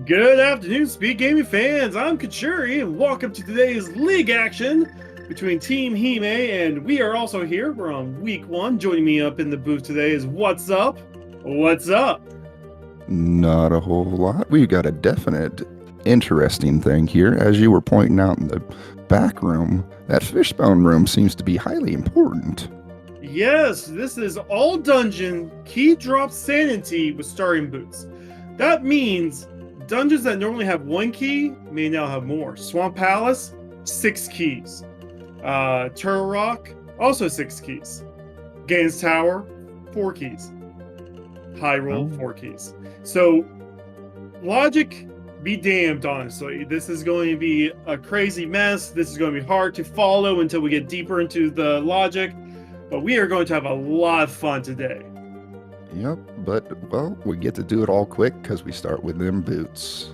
Good afternoon, Speed Gaming fans. I'm Kachuri, and welcome to today's league action between Team Hime, and we are also here. We're on week 1. Joining me up in the booth today is What's Up? What's up? Not a whole lot. We got a definite interesting thing here. As you were pointing out in the back room, that fishbone room seems to be highly important. Yes, this is all dungeon key drop sanity with starting boots. That means dungeons that normally have 1 key may now have more. Swamp Palace, 6 keys. Turtle Rock, also 6 keys. Gaines Tower, 4 keys. High Roll, 4 keys. So, logic be damned, honestly. This is going to be a crazy mess. This is going to be hard to follow until we get deeper into the logic. But we are going to have a lot of fun today. Yep, but, well, we get to do it all quick because we start with them boots.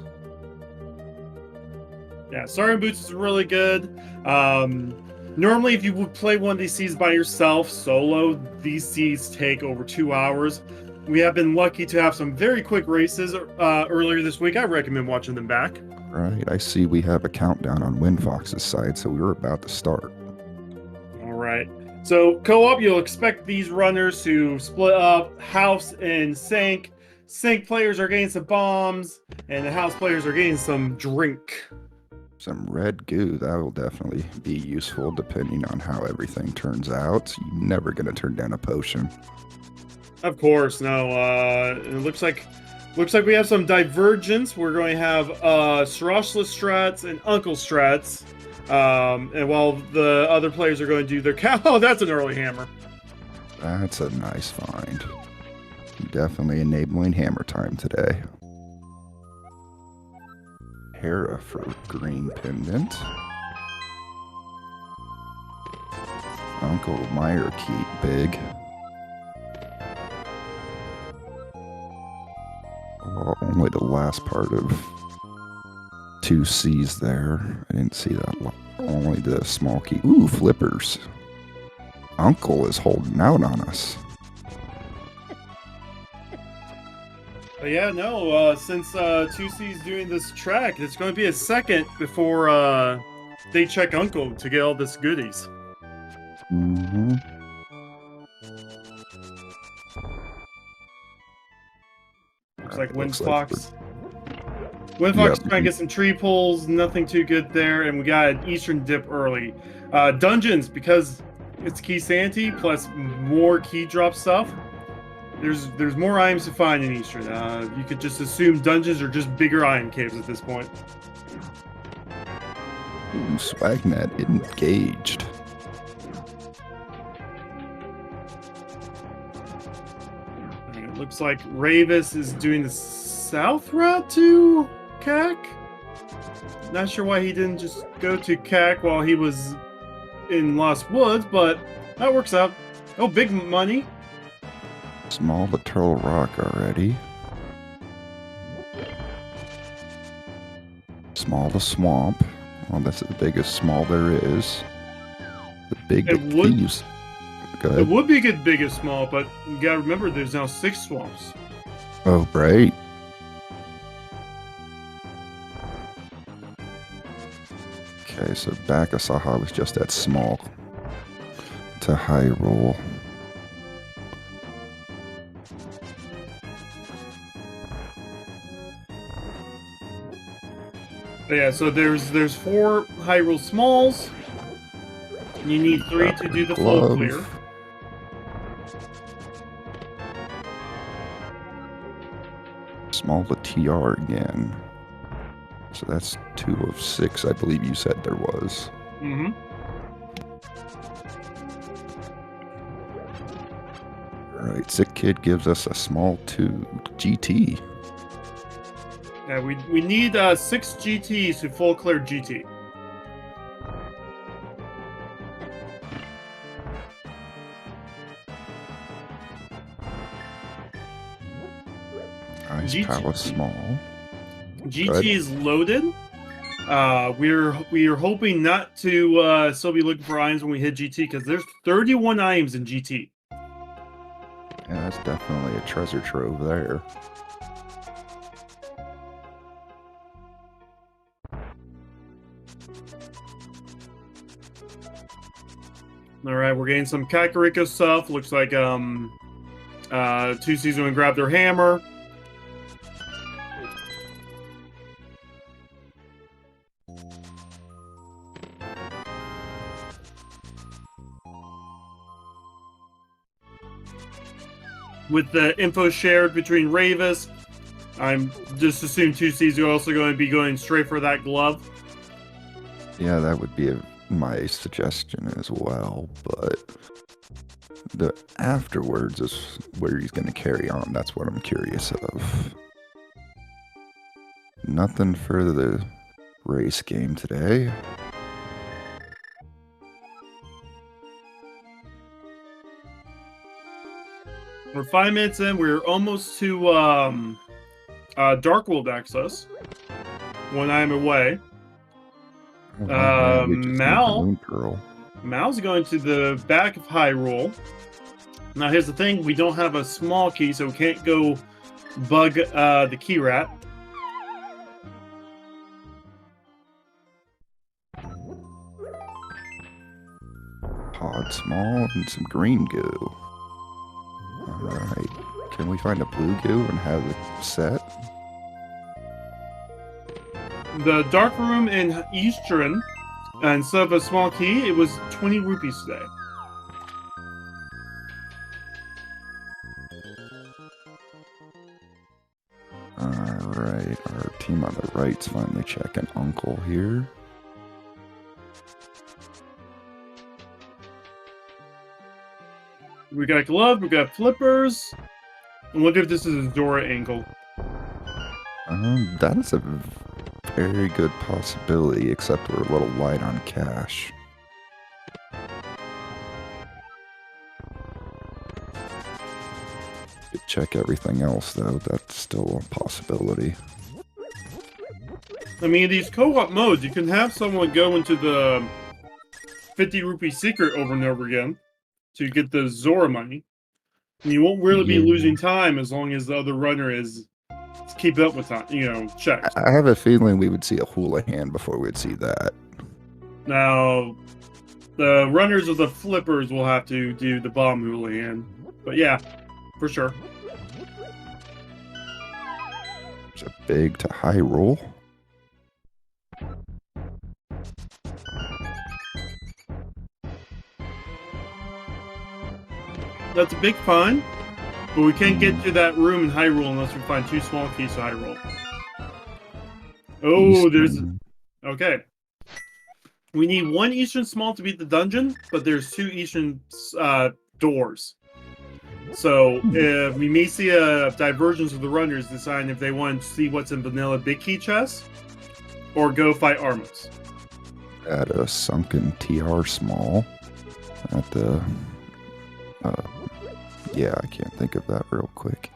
Yeah, starting boots is really good. Normally, if you would play one of these seeds by yourself, solo, these seeds take over 2 hours. We have been lucky to have some very quick races earlier this week. I recommend watching them back. Right, I see we have a countdown on WinFox's side, so we're about to start. All right. So co-op, you'll expect these runners to split up house and sink. Sink players are getting some bombs, and the house players are getting some drink. Some red goo, that will definitely be useful depending on how everything turns out. You're never going to turn down a potion. Of course, no. It looks like we have some divergence. We're going to have Sarashla strats and Uncle strats. And while the other players are going to do their oh, that's an early hammer. That's a nice find. Definitely enabling hammer time today. Hera for green pendant. Uncle Meyer keep big. Oh, only the last part of 2 C's there. I didn't see that. Only the small key. Ooh, flippers. Uncle is holding out on us. But yeah, no, since 2C's doing this track, it's going to be a second before they check Uncle to get all this goodies. Mm-hmm. Looks like WinFox. WinFox trying to get some tree pulls, nothing too good there, and we got an Eastern dip early. Dungeons, because it's key sanity plus more key drop stuff, there's more items to find in Eastern. You could just assume dungeons are just bigger item caves at this point. Ooh, Swagnet engaged. It looks like Ravis is doing the south route to CAC. Not sure why he didn't just go to CAC while he was in Lost Woods, but that works out. Oh, big money. Small to Turtle Rock already. Small to Swamp. Well, that's the biggest small there is. The big thieves. Go ahead. It would be good big and small, but you gotta remember there's now 6 swamps. Oh, right. Okay, so back Asaha was just that small to high roll. But yeah, so there's 4 high roll smalls. You need 3 to do the full clear. Small to TR again. So that's 2 of 6, I believe you said there was. Mm-hmm. Alright, Sick Kid gives us a small 2 GT. Yeah, we need 6 GTs to full clear GT. Ice Palace small. GT is loaded. We're hoping not to still be looking for items when we hit GT because there's 31 items in GT. Yeah, that's definitely a treasure trove there. All right, we're getting some Kakariko stuff. Looks like 2C's going to grab their hammer. With the info shared between Ravis, I'm just assuming 2C's are also going to be going straight for that glove. Yeah, that would be my suggestion as well, but the afterwards is where he's going to carry on. That's what I'm curious of. Nothing for the race game today. We're 5 minutes in. We're almost to Dark World access. When I'm away. Mal's going to the back of Hyrule. Now here's the thing, we don't have a small key, so we can't go bug the key rat. Pod small and some green goo. Alright. Can we find a blue goo and have it set? The dark room in Eastern, instead of a small key, it was 20 rupees today. Alright, our team on the right's finally checking Uncle here. We got glove, we got flippers. I wonder if this is a Zora angle. That is a very good possibility, except we're a little light on cash. Could check everything else, though. That's still a possibility. I mean, these co-op modes, you can have someone go into the 50 rupee secret over and over again to get the Zora money. And you won't really be losing time as long as the other runner is keeping up with time, checked. I have a feeling we would see a hula hand before we'd see that. Now, the runners of the flippers will have to do the bomb hula hand. But yeah, for sure. There's a big to high roll. That's a big fun, but we can't get to that room in Hyrule unless we find 2 small keys to Hyrule. Oh, there's... Okay. We need 1 Eastern small to beat the dungeon, but there's 2 Eastern doors. So we may see a divergence of the runners deciding if they want to see what's in vanilla big key chest or go fight Armos. At a sunken TR small at the... yeah, I can't think of that real quick.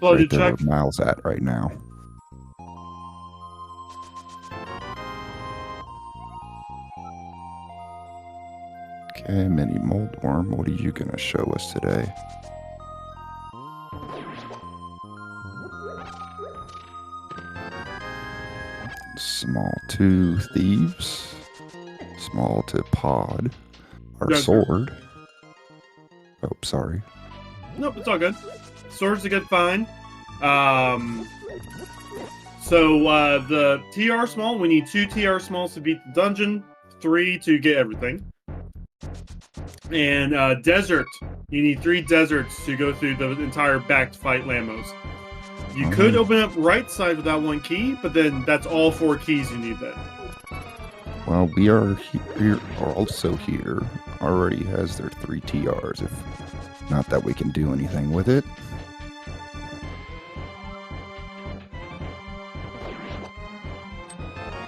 Well, right there where Miles at right now. Okay, mini mold worm. What are you gonna show us today? Small to thieves. Small to pod. Our sword. Oh, sorry. Nope, it's all good. Sword's a good find. So the TR small, we need 2 TR smalls to beat the dungeon, 3 to get everything. And desert, you need 3 deserts to go through the entire back to fight Lamos. You could open up right side with that 1 key, but then that's all 4 keys you need then. Well, we are here, also here. Already has their 3 TRs. If not that we can do anything with it.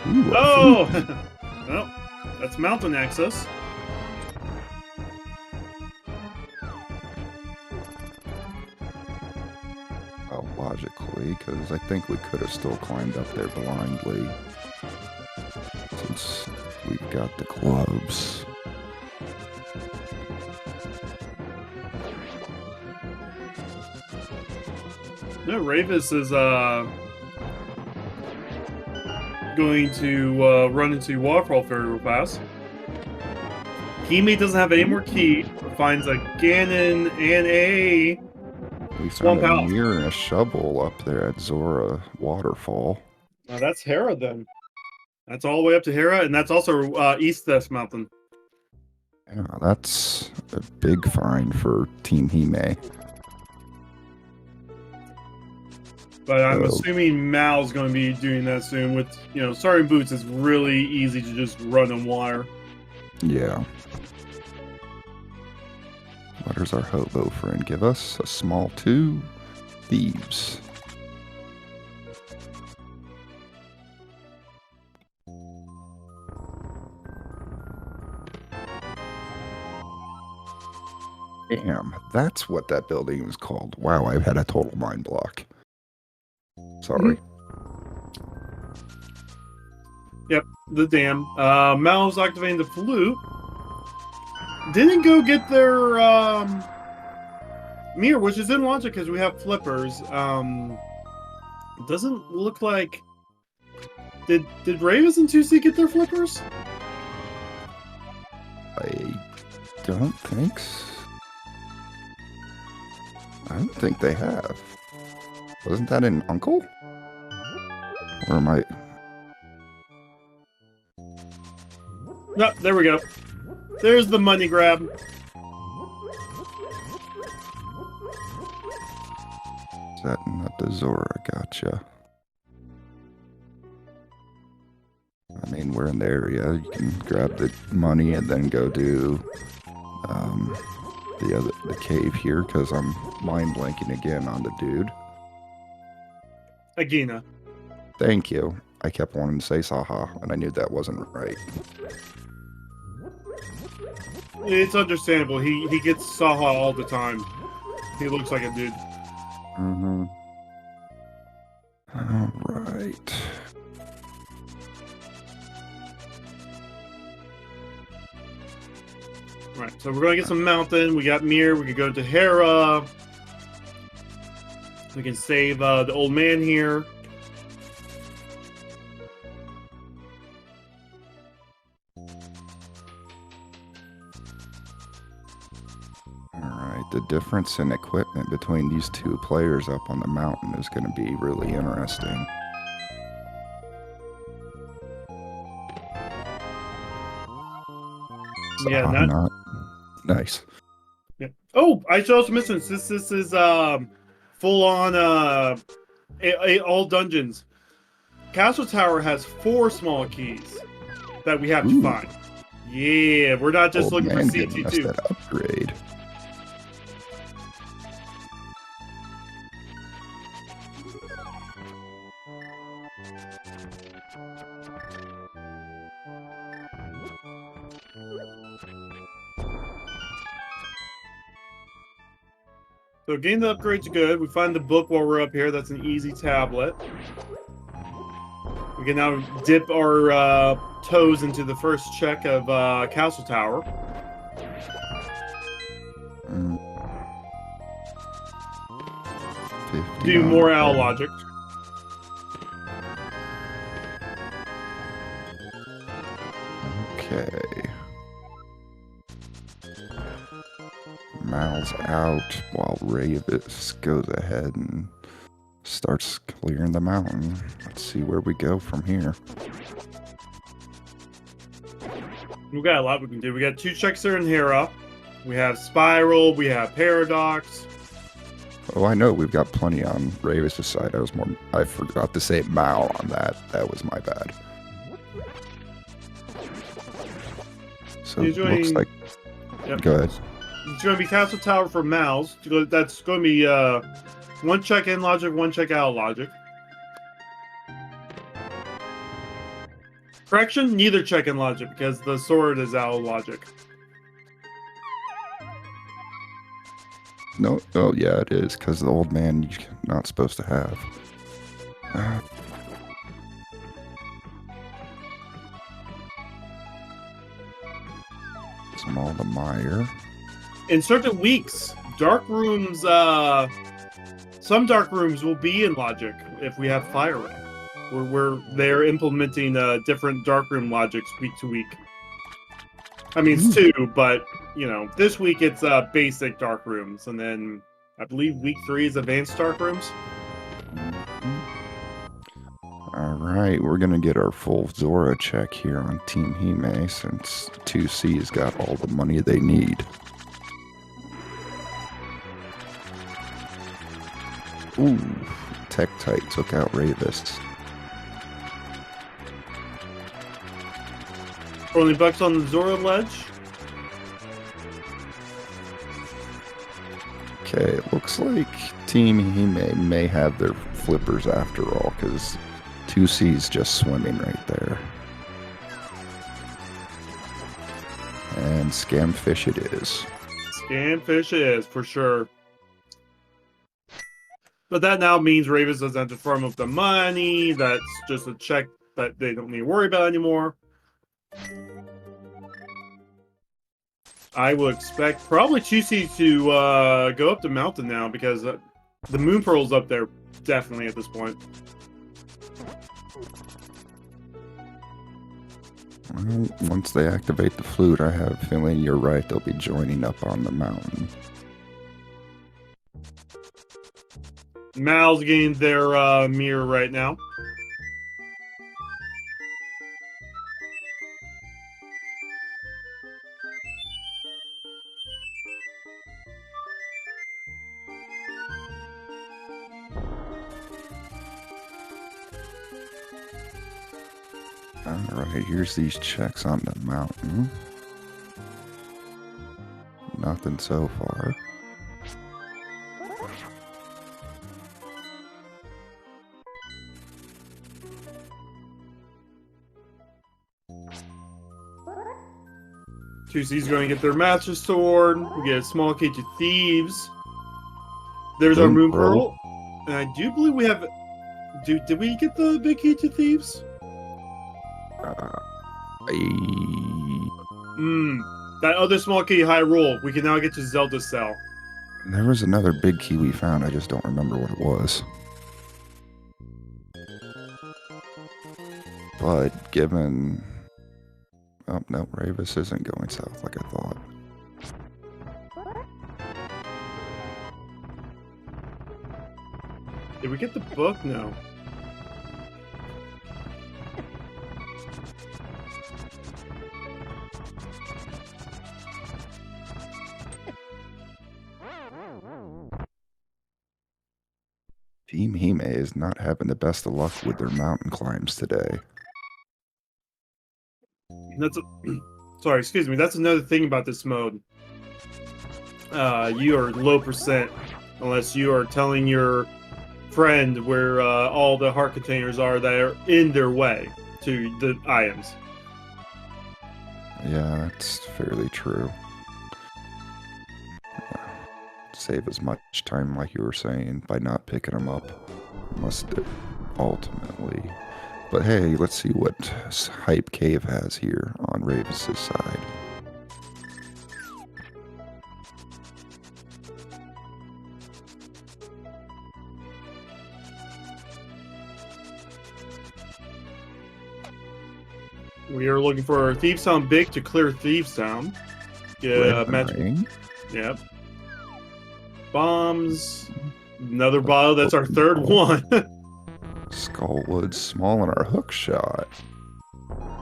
Ooh, oh! Well, that's mountain access. Well, logically, because I think we could have still climbed up there blindly. Since we've got the gloves. No, Ravis is going to run into Waterfall Fairy real fast. Hime doesn't have any more key, but finds a Ganon and a We Swamp found a House. mirror and a shovel up there at Zora Waterfall. Now that's Hera then. That's all the way up to Hera, and that's also East Theft Mountain. Yeah, that's a big find for Team Hime. But I'm assuming Mal's going to be doing that soon. With starting boots is really easy to just run on wire. Yeah. What does our hobo friend give us? A small 2 thieves. Damn, that's what that building was called. Wow, I've had a total mind block. Sorry. Yep, the dam. Mal's activating the flute. Didn't go get their mirror, which is in logic because we have flippers. Doesn't look like. Did Ravis and 2C get their flippers? I don't think so. I don't think they have. Wasn't that an uncle? Or am I... No, there we go. There's the money grab. Setting up the Zora, gotcha. I mean, we're in the area. You can grab the money and then go do the cave here, because I'm mind blanking again on the dude. Agina. Thank you. I kept wanting to say Saha, and I knew that wasn't right. It's understandable. He gets Saha all the time. He looks like a dude. Mm-hmm. All right. Right, so we're gonna get some mountain. We got Mir. We could go to Hera. We can save the old man here. Alright, the difference in equipment between these two players up on the mountain is going to be really interesting. Yeah, not nice. Yeah. Oh, I should also mention this is full on all dungeons. Castle Tower has 4 small keys that we have to find. Yeah, we're not just looking for CT2. That upgrade. So getting the upgrade's good. We find the book while we're up here. That's an easy tablet. We can now dip our toes into the first check of Castle Tower. Do more owl logic. Okay. Mal's out while Ravis goes ahead and starts clearing the mountain. Let's see where we go from here. We've got a lot we can do. We got 2 checks there in Hera. We have Spiral. We have Paradox. Oh, I know. We've got plenty on Ravis' side. I forgot to say Mal on that. That was my bad. So it looks like... Yep. Go ahead. It's going to be Castle Tower for Mal's. That's going to be 1 check in logic, 1 check out logic. Correction, neither check in logic because the sword is out of logic. No, oh yeah, it is, because the old man you're not supposed to have. Small the mire. In certain weeks, dark rooms, some dark rooms will be in logic if we have fire ring. Where they're implementing different darkroom logics week to week. I mean, it's two, but you know, this week it's basic darkrooms, and then I believe week 3 is advanced darkrooms. All right, we're gonna get our full Zora check here on Team Hime since 2C's got all the money they need. Ooh, Tektite took out Ravis. Only bucks on the Zora ledge. Okay, it looks like Team Hime may have their flippers after all, because 2C's just swimming right there. And Scamfish it is. Scamfish it is, for sure. But that now means Ravens doesn't have to farm up the money. That's just a check that they don't need to worry about anymore. I will expect probably Chusi to go up the mountain now because the Moon Pearl's up there definitely at this point. Well, once they activate the flute, I have a feeling you're right. They'll be joining up on the mountain. Mal's getting their mirror right now. Alright, here's these checks on the mountain. Nothing so far. Chusi's going to get their Master Sword. We get a small key to Thieves. There's our Moon Pearl. And I do believe we have... Did we get the big key to Thieves? That other small key, High Roll. We can now get to Zelda's cell. There was another big key we found. I just don't remember what it was. But given... Oh, no, Ravis isn't going south like I thought. Did we get the book? No. Team Hime is not having the best of luck with their mountain climbs today. That's sorry, excuse me. That's another thing about this mode. You are low percent unless you are telling your friend where all the heart containers are that are in their way to the items. Yeah, that's fairly true. Save as much time, like you were saying, by not picking them up. Must ultimately. But hey, let's see what Hype Cave has here on Ravis' side. We are looking for Thief Sound Big to clear Thief Sound. Yeah, magic. Yep. Bombs. Another bottle. That's our third one. Skullwood small in our hook shot.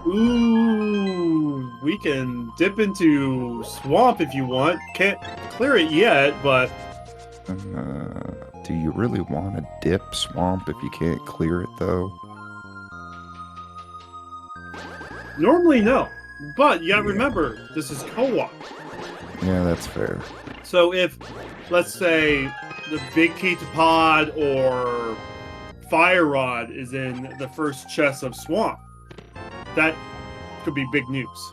Ooh, we can dip into Swamp if you want. Can't clear it yet, but... do you really want to dip Swamp if you can't clear it, though? Normally, no. But you gotta remember, this is co-op. Yeah, that's fair. So if, let's say, the big key to pod or fire rod is in the first chest of Swamp, that could be big nukes.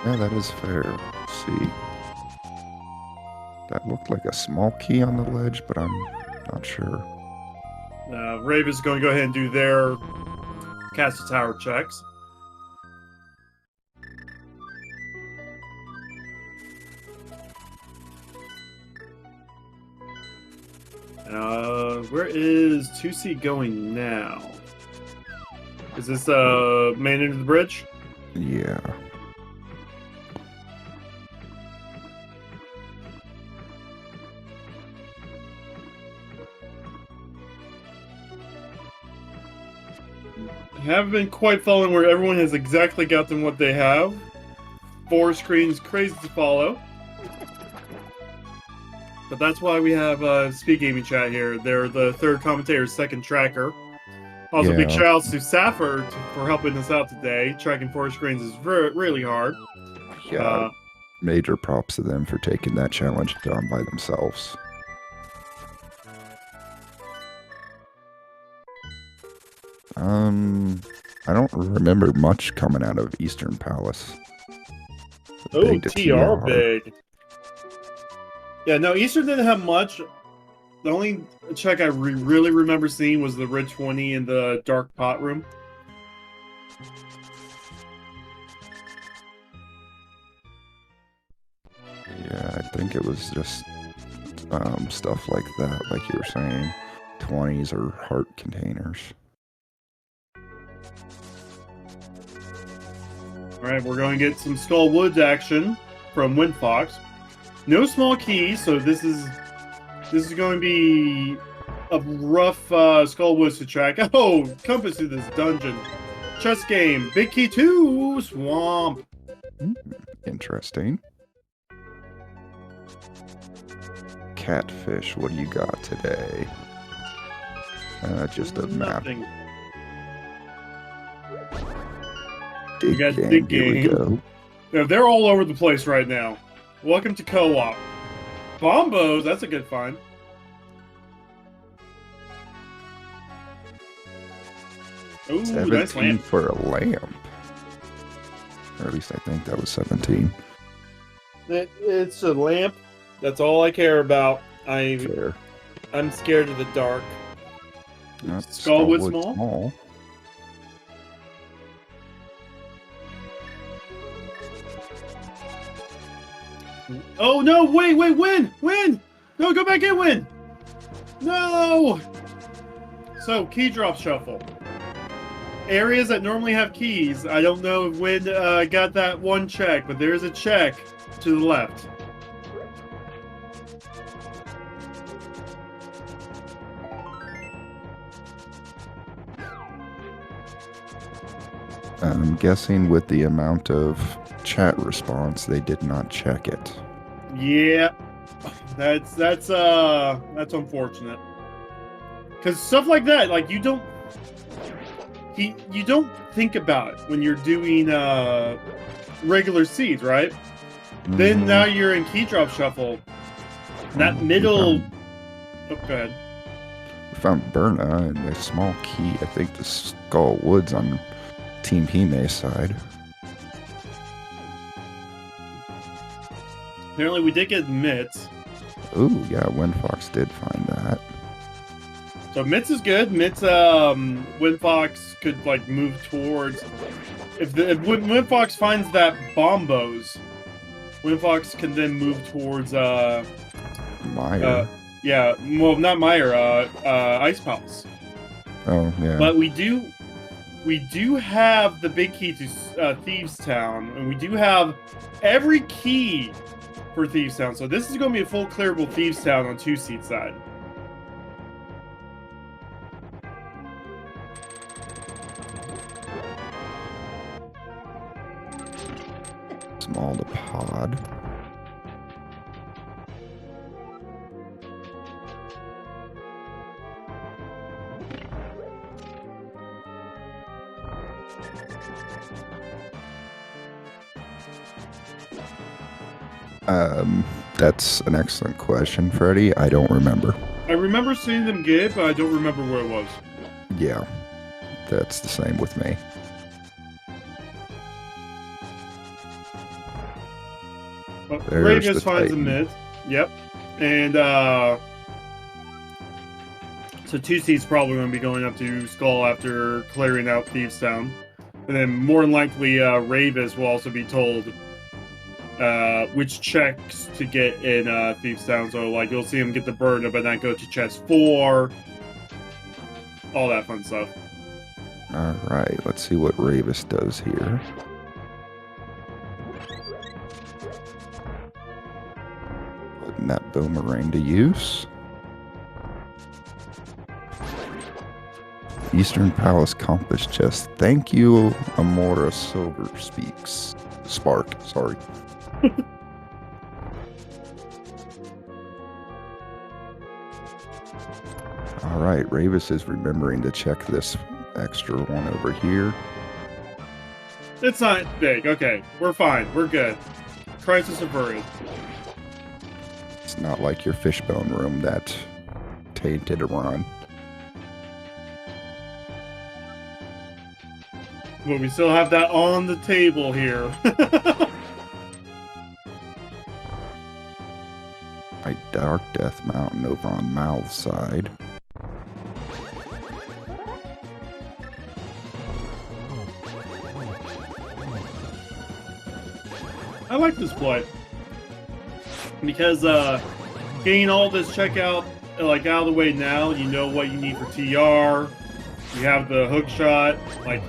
Yeah, that is fair. Let's see. That looked like a small key on the ledge, but I'm not sure. Rave is going to go ahead and do their cast a tower checks. Where is 2C going now? Is this man into the bridge? Yeah. I haven't been quite following where everyone has exactly gotten what they have. 4 screens, crazy to follow. But that's why we have SpeedGaming chat here. They're the third commentator's second tracker. Also, big shout outs to Safford for helping us out today. Tracking 4 screens is really hard. Yeah. Major props to them for taking that challenge on by themselves. I don't remember much coming out of Eastern Palace. Oh, TR big. Yeah, no, Eastern didn't have much. The only check I really remember seeing was the Red 20 in the Dark Pot room. Yeah, I think it was just stuff like that, like you were saying. 20s or heart containers. Alright, we're going to get some Skull Woods action from Windfox. No small keys, so this is going to be a rough Skull Woods to track. Oh, compass to this dungeon. Chess game. Big key 2, Swamp. Interesting. Catfish, what do you got today? Just a Nothing. map. We got Dig Here we Game. go. Yeah, they're all over the place right now. Welcome to co-op. Bombos, that's a good find. Ooh, 17 nice lamp. for a lamp. Or at least I think that was 17. It's a lamp. That's all I care about. Fair. I'm scared of the dark. That's Skullwood Skullwood Small? Oh no! Wait! Win! No, go back in, win! No! So, key drop shuffle. Areas that normally have keys. I don't know if Win got that one check, but there is a check to the left. I'm guessing with the amount of chat response, they did not check it. Yeah, that's unfortunate. Because stuff like that, like you don't think about it when you're doing regular seeds, right? Then now you're in key drop shuffle. That middle. Oh, go ahead. We found Berna and a small key. I think the Skull Woods on Team Hime side. Apparently, we did get Mitts. Ooh, yeah, Windfox did find that. So Mitts is good. Mitts, Windfox could like move towards. If Windfox finds that Bombos, Windfox can then move towards Meyer. Yeah, well, not Meyer. Ice Palace. Oh yeah. But we do have the big key to Thieves Town, and we do have every key for Thieves Town. So this is going to be a full clearable Thieves Town on 2-seat side. Small to pod. That's an excellent question, Freddie. I don't remember. I remember seeing them get it, but I don't remember where it was. Yeah, that's the same with me. Well, There's Ray just the finds a Titan. mid. Yep. And so 2 seats probably going to be going up to Skull after clearing out Thieves Town. And then more than likely Ravis will also be told which checks to get in Thieves Town. So like you'll see him get the burden but not go to chest 4. All that fun stuff. Alright, let's see what Ravis does here. Putting that boomerang to use. Eastern Palace Compass Chest. Thank you, Amora Silver speaks. Spark, sorry. Alright, Ravis is remembering to check this extra one over here. It's not big. Okay, we're fine. We're good. Crisis averted. It's not like your fishbone room that tainted a run. But we still have that on the table here. A Dark Death Mountain over on Mal's side. I like this play. Because getting all this checkout like out of the way now, you know what you need for TR. You have the hook shot. Like,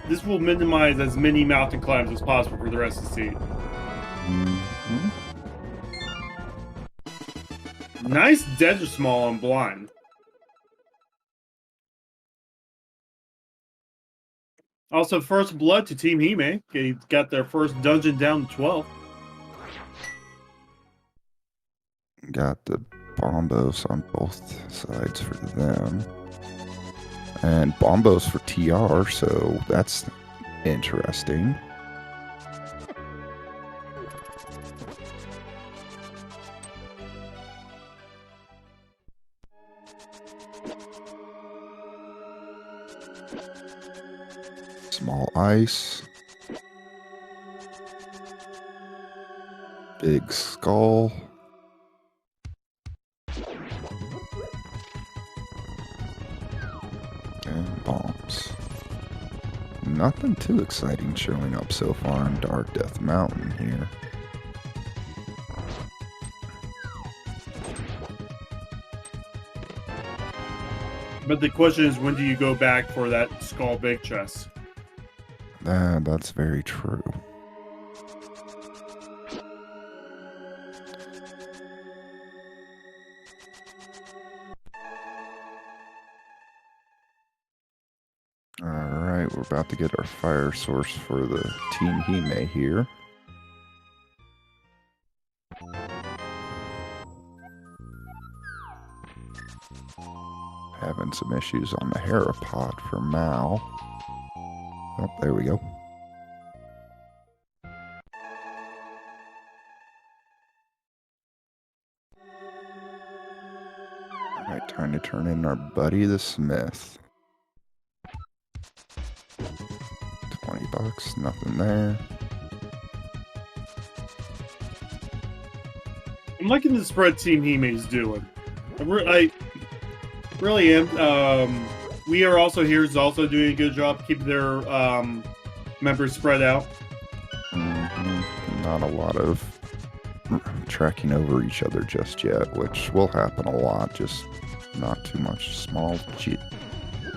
this will minimize as many mountain climbs as possible for the rest of the seat. Mm-hmm. Nice desert small on blind. Also, first blood to Team Hime. They got their first dungeon down to 12. Got the bombos on both sides for them. And bombos for TR, so that's interesting. Small ice. Big skull. And bombs. Nothing too exciting showing up so far in Dark Death Mountain here. But the question is, when do you go back for that skull big chest? That's very true. Alright, we're about to get our fire source for the Team Hime here. Having some issues on the Herapod for Mal. Oh, there we go. Alright, time to turn in our buddy the Smith. $20, nothing there. I'm liking the spread Team Hime is doing. I really am. We Are Also Here is also doing a good job keeping their members spread out. Not a lot of tracking over each other just yet, which will happen a lot, just not too much. Small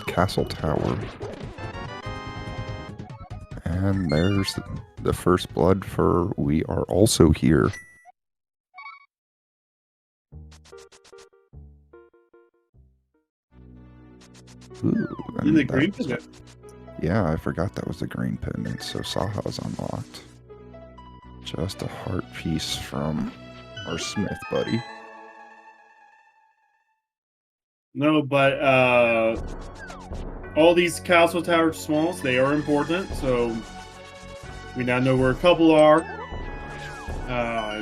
castle tower. And there's the first blood for We Are Also Here. Ooh, In the green pendant. Yeah, I forgot that was the green pendant, so Saha's unlocked. Just a heart piece from our Smith buddy. No, but all these castle tower smalls, they are important, so we now know where a couple are.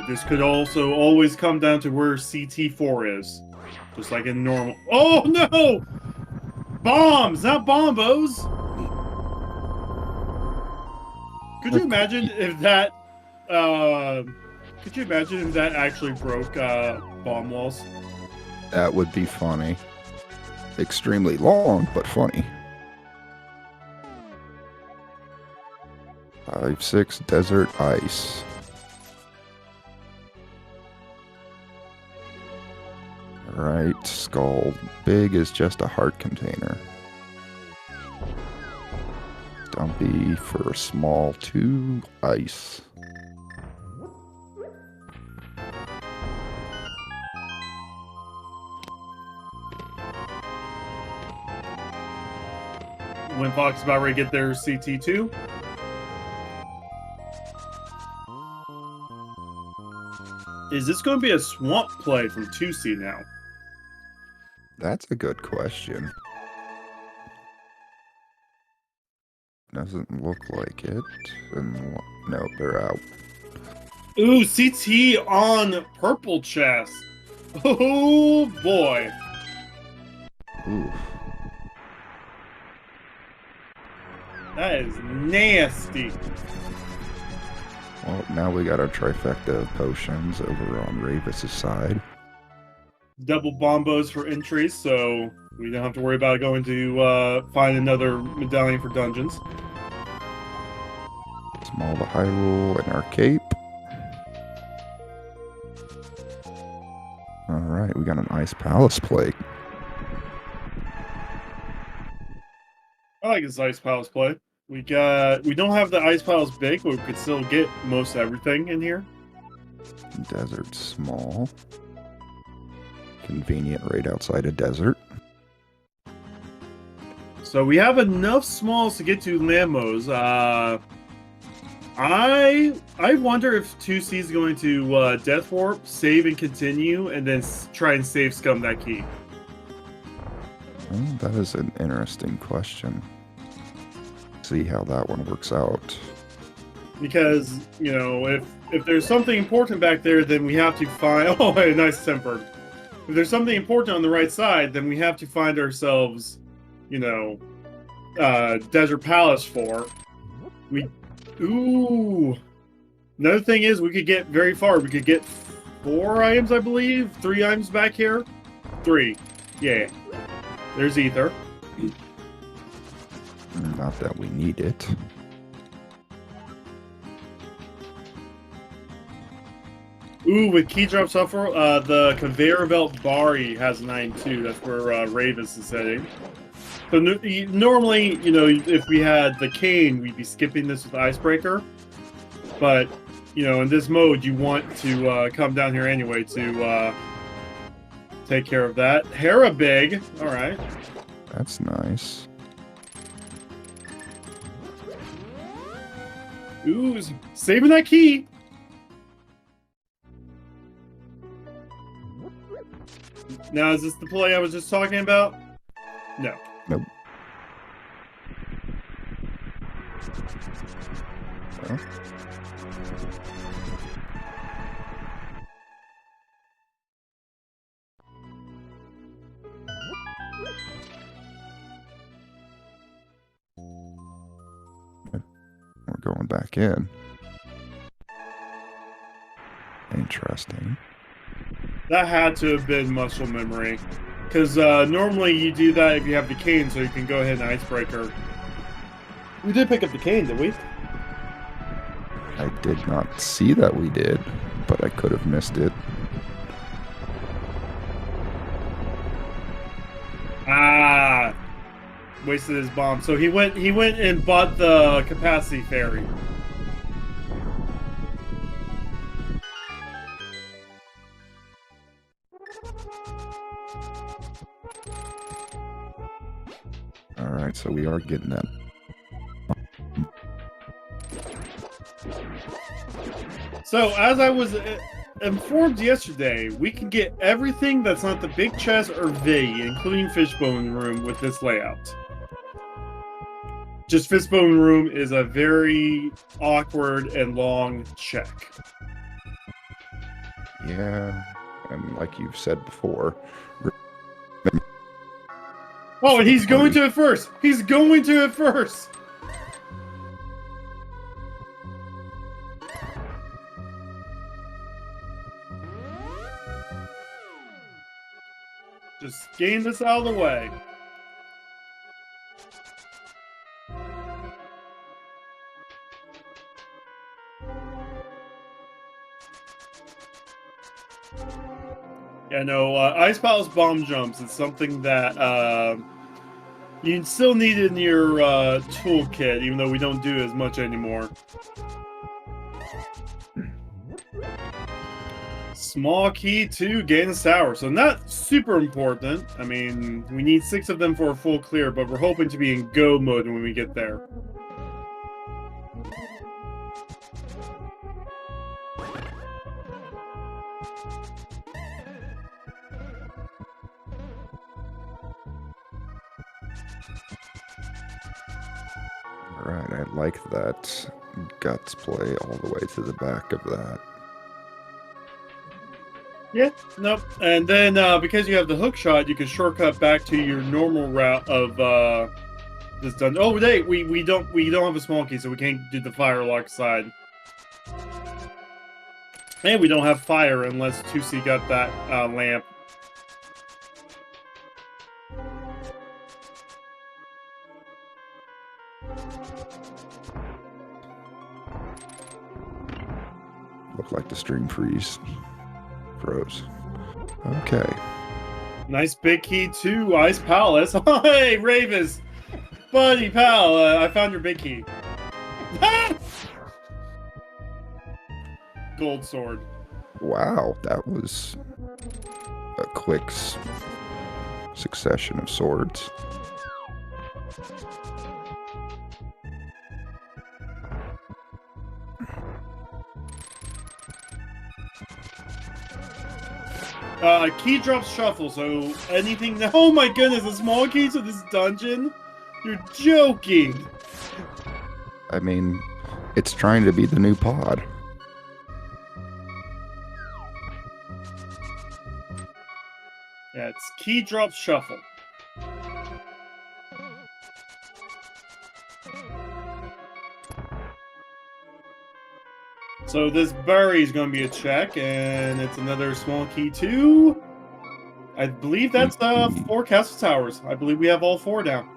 This could also always come down to where CT4 is. Just like in normal... Oh, no! Bombs, not bombos! Could you imagine if that... could you imagine if that actually broke bomb walls? That would be funny. Extremely long, but funny. 5-6 desert ice. Right, skull. Big is just a heart container. jumpy for a small 2 ice. When Fox is about ready to get their CT2. Is this going to be a swamp play from 2C now? That's a good question. Doesn't look like it. And no, they're out. Ooh, CT on purple chest. Oh boy. Oof. That is nasty. Well, now we got our trifecta of potions over on Ravis's side. Double bombos for entries, so we don't have to worry about going to find another medallion for dungeons. Small to Hyrule and our cape. Alright, we got an Ice Palace plate. I like this Ice Palace play. We don't have the Ice Palace big, but we could still get most everything in here. Desert small. Convenient right outside a desert. So we have enough smalls to get to Lambos. I wonder if 2C is going to Death Warp, save and continue, and then try and save scum that key. Well, that is an interesting question. See how that one works out. Because, you know, if there's something important back there, then we have to find... Oh, hey, nice tempered. If there's something important on the right side, then we have to find ourselves, you know, Desert Palace for. Ooh. Another thing is we could get very far. We could get 4 items, I believe. 3 items back here. 3. Yeah. There's Ether. Not that we need it. Ooh, with key drop suffer, the conveyor belt Bari has 9 too. That's where Ravis is heading. So normally, you know, if we had the cane, we'd be skipping this with Icebreaker. But, you know, in this mode, you want to come down here anyway to take care of that. Hera big. All right. That's nice. Ooh, saving that key. Now, is this the play I was just talking about? No. Nope. Well. We're going back in. Interesting. That had to have been muscle memory. Because normally you do that if you have the cane, so you can go ahead and Icebreaker. We did pick up the cane, did we? I did not see that we did, but I could have missed it. Ah, wasted his bomb. So he went and bought the capacity ferry. Alright, so we are getting that. So, as I was informed yesterday, we can get everything that's not the big chest or V, including Fishbone Room, with this layout. Just Fishbone Room is a very awkward and long check. Yeah, and like you've said before. Oh, and he's going to it first! He's going to it first! Just getting this out of the way. Yeah, no, Ice Palace bomb jumps is something that You still need it in your toolkit, even though we don't do as much anymore. Small key to gain a tower. So not super important. I mean, we need 6 of them for a full clear, but we're hoping to be in go mode when we get there. Alright, I like that guts play all the way to the back of that. Yeah, nope. And then because you have the hook shot, you can shortcut back to your normal route of this dungeon. Oh, wait, we don't have a small key, so we can't do the fire lock side. And we don't have fire unless 2C got that lamp. Looked like the stream froze. Okay. Nice big key to Ice Palace. Hey, Ravis! Buddy, pal, I found your big key. Gold sword. Wow, that was a quick succession of swords. Key drop shuffle, so anything... Oh my goodness, a small key to this dungeon? You're joking! I mean, it's trying to be the new pod. Yeah, it's key drop shuffle. So this berry is going to be a check, and it's another small key too. I believe that's 4 castle towers. I believe we have all 4 down.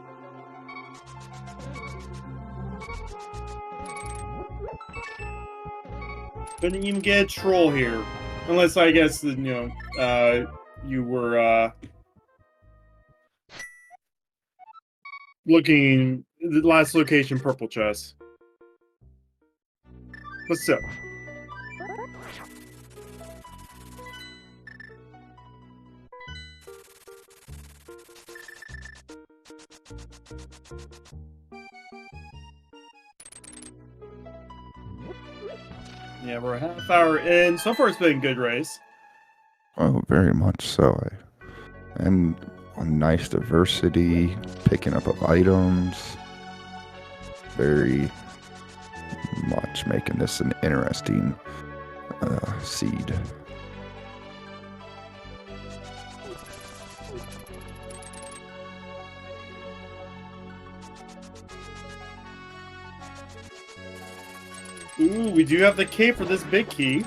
Couldn't even get a troll here, unless I guess you know you were looking the last location, purple chest. But still. Yeah, we're a half hour in. So far, it's been a good race. Oh, very much so. And a nice diversity, picking up of items. Very much making this an interesting seed. Ooh, we do have the cape for this big key.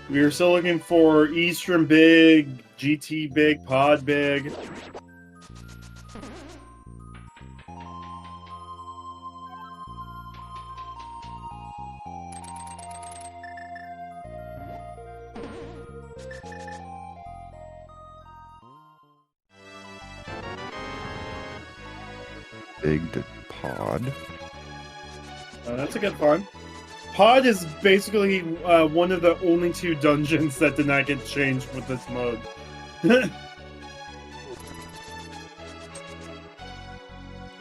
We are still looking for Eastern big, GT big, pod big. Big to pod. That's a good fun. Pod is basically one of the only 2 dungeons that did not get changed with this mode.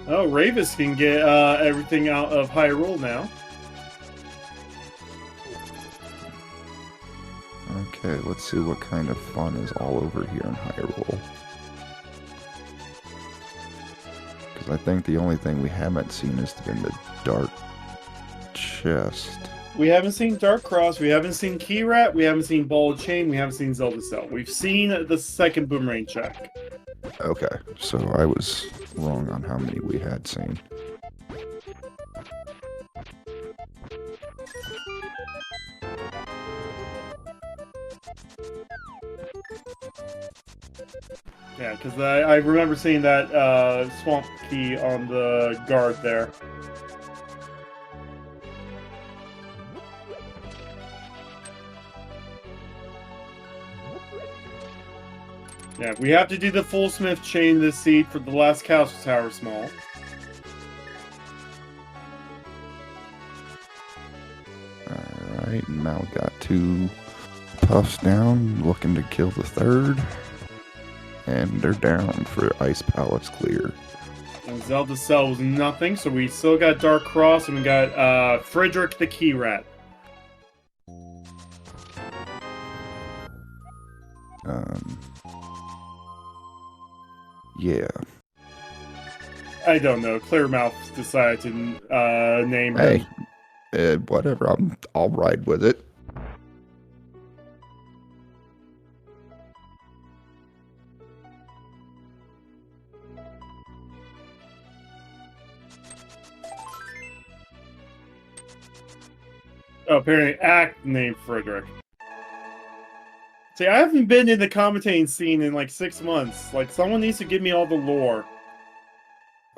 Oh, Ravis can get everything out of Hyrule now. Okay, let's see what kind of fun is all over here in Hyrule. Because I think the only thing we haven't seen has been the dark chest. We haven't seen Dark Cross, we haven't seen Key Rat, we haven't seen Ball of Chain, we haven't seen Zelda Cell. We've seen the second Boomerang check. Okay, so I was wrong on how many we had seen. Yeah, because I remember seeing that swamp key on the guard there. Yeah, we have to do the full Smith chain this seed for the last Castle Tower small. Alright, now we got 2 puffs down, looking to kill the 3rd. And they're down for Ice Palace clear. And Zelda Cell was nothing, so we still got Dark Cross, and we got Frederick the Key Rat. Yeah. I don't know. Clearmouth decided to name Hey, him. whatever. I'll ride with it. Oh, apparently Act named Frederick. See, I haven't been in the commentating scene in like 6 months. Like, someone needs to give me all the lore.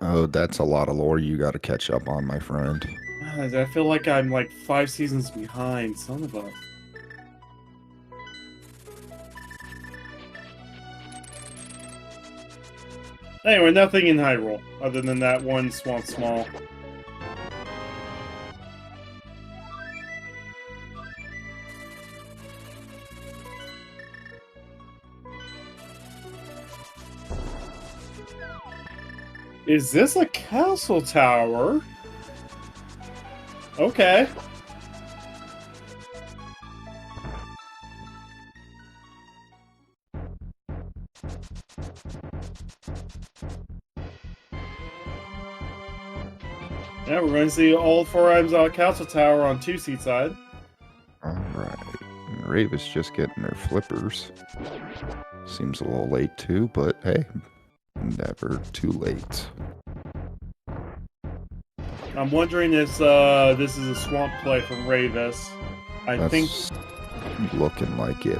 Oh, that's a lot of lore you gotta catch up on, my friend. I feel like I'm like 5 seasons behind. Son of a... Anyway, nothing in Hyrule, other than that one Swamp Small. Is this a castle tower? Okay. Yeah, we're going to see all 4 items on Castle Tower on 2 seat side. Alright. Ravis just getting their flippers. Seems a little late too, but hey, never too late. I'm wondering if this is a swamp play from Ravis. That's think looking like it.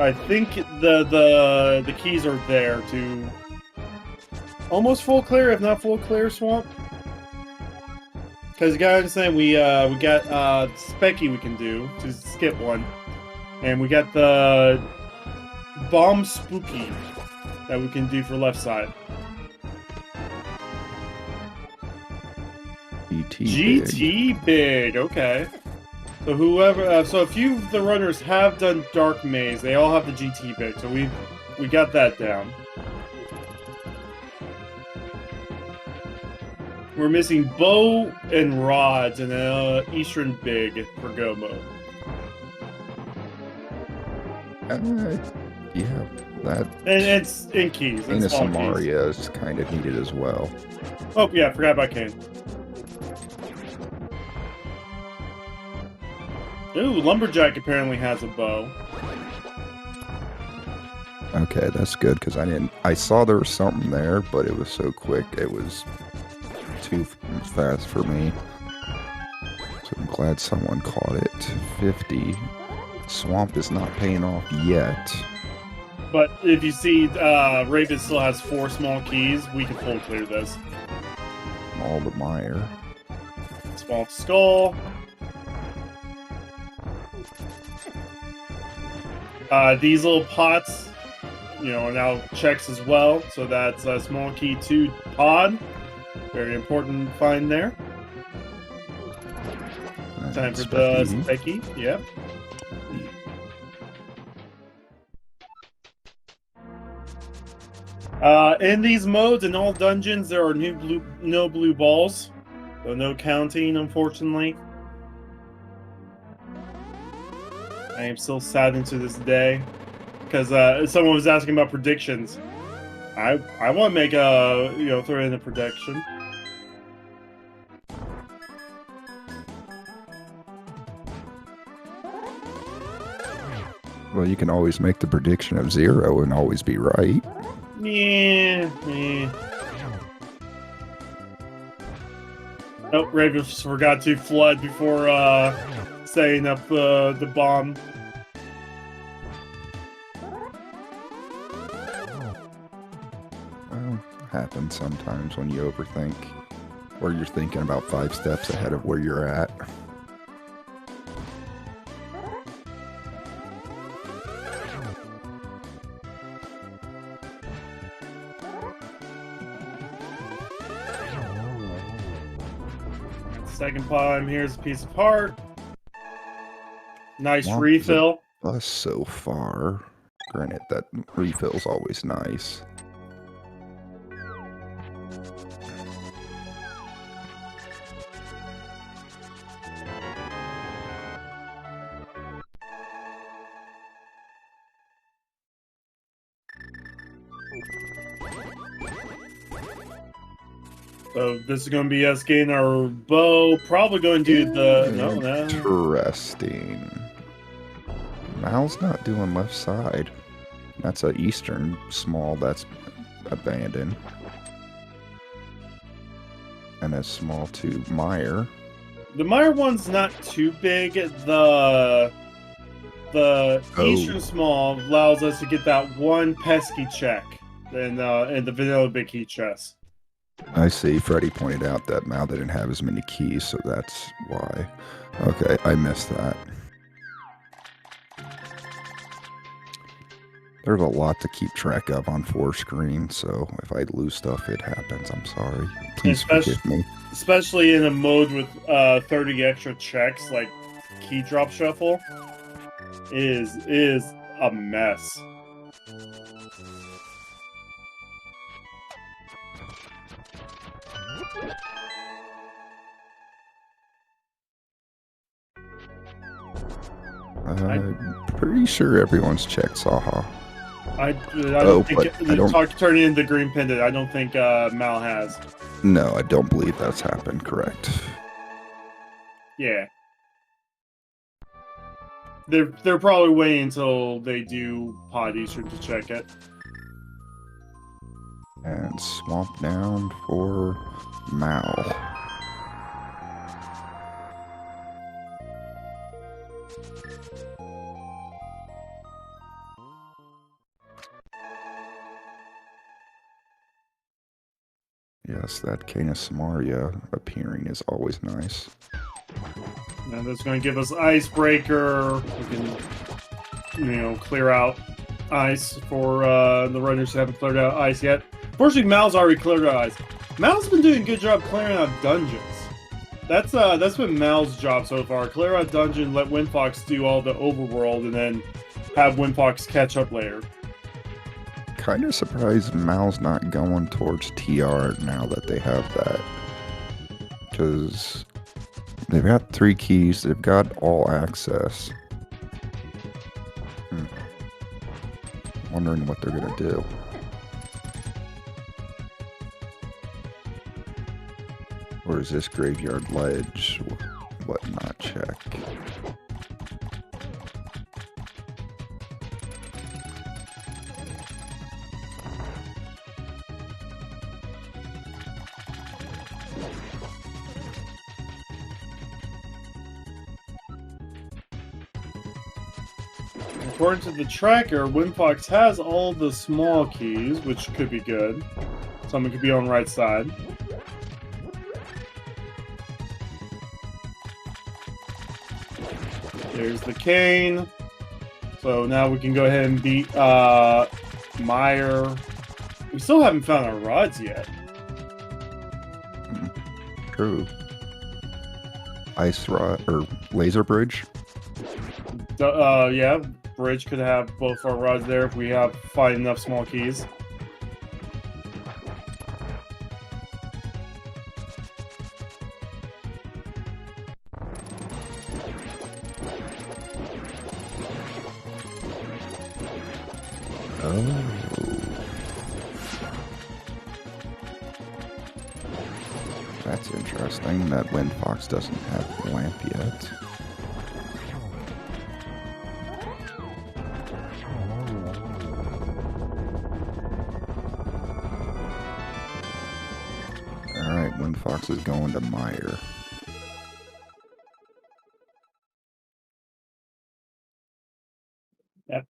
I think the keys are there to almost full clear, if not full clear swamp. Because you gotta understand, we got Specky we can do to skip one, and we got the Bomb Spooky that we can do for left side. GT big, okay. So whoever, so a few of the runners have done Dark Maze. They all have the GT big, so we got that down. We're missing bow and rods and Eastern big for go mode. Yeah, that. And it's in keys. Venus and Maria is kind of needed as well. Oh yeah, forgot about Kane. Ooh, Lumberjack apparently has a bow. Okay, that's good because I saw there was something there, but it was so quick. It was too fast for me. So I'm glad someone caught it. 50. Swamp is not paying off yet. But if you see, Raven still has 4 small keys. We can full clear this. All the mire. Swamp Skull. These little pots, you know, are now checks as well. So that's a small key 2 pod. Very important find there. Time for the Specky. Yep. In these modes, in all dungeons, there are no blue balls. So no counting, unfortunately. I am still saddened to this day. Because someone was asking about predictions. I want to make a, you know, throw in a prediction. Well, you can always make the prediction of 0 and always be right. Yeah. Oh, Ravis forgot to flood before setting up the bomb. Well, happens sometimes when you overthink, or you're thinking about 5 steps ahead of where you're at. Second palm, here's a piece of heart. Nice Swamp refill. Us so far. Granted, that refill's always nice. So this is going to be us getting our bow. Probably going to do the... No. Interesting. Mal's not doing left side. That's a eastern small that's abandoned. And a small to Meyer. The Meyer one's not too big. The eastern small allows us to get that one pesky check in the vanilla big key chest. I see. Freddy pointed out that Mal didn't have as many keys, so that's why. Okay, I missed that. There's a lot to keep track of on 4 screens, so if I lose stuff, it happens. I'm sorry. Please forgive me. Especially in a mode with 30 extra checks, like key drop shuffle, is a mess. I'm pretty sure everyone's checked Saha. I don't think turning into green pendant. I don't think Mal has. No, I don't believe that's happened. Correct. Yeah. They're probably waiting until they do Pod Eastern to check it. And swamp down for Mal. Yes, that Canis Maria appearing is always nice. And that's going to give us Icebreaker. We can, clear out ice for the runners who haven't cleared out ice yet. Fortunately, Mal's already cleared out ice. Mal's been doing a good job clearing out dungeons. That's been Mal's job so far. Clear out dungeon, let Windfox do all the overworld, and then have Windfox catch up later. Kind of surprised Mal's not going towards TR now that they have that. Because they've got 3 keys, they've got all access. Wondering what they're going to do. Or is this graveyard ledge whatnot check? According to the tracker, Windfox has all the small keys, which could be good. Someone could be on the right side. There's the cane. So now we can go ahead and beat Meyer. We still haven't found our rods yet. True. Ice rod or laser bridge? Yeah, bridge could have both our rods there if we find enough small keys. Oh. That's interesting that Windfox doesn't have a lamp yet. Alright, Windfox is going to Meyer. Yeah.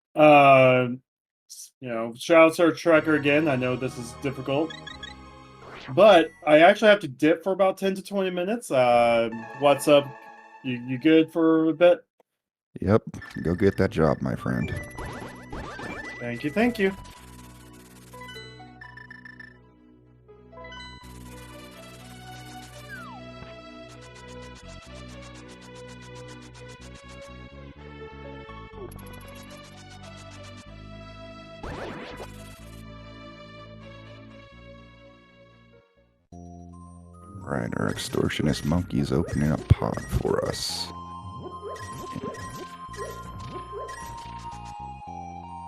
Shouts our tracker again. I know this is difficult. But I actually have to dip for about 10 to 20 minutes. What's up? You good for a bit? Yep, go get that job, my friend. Thank you, thank you. Right, our extortionist monkey is opening a pod for us.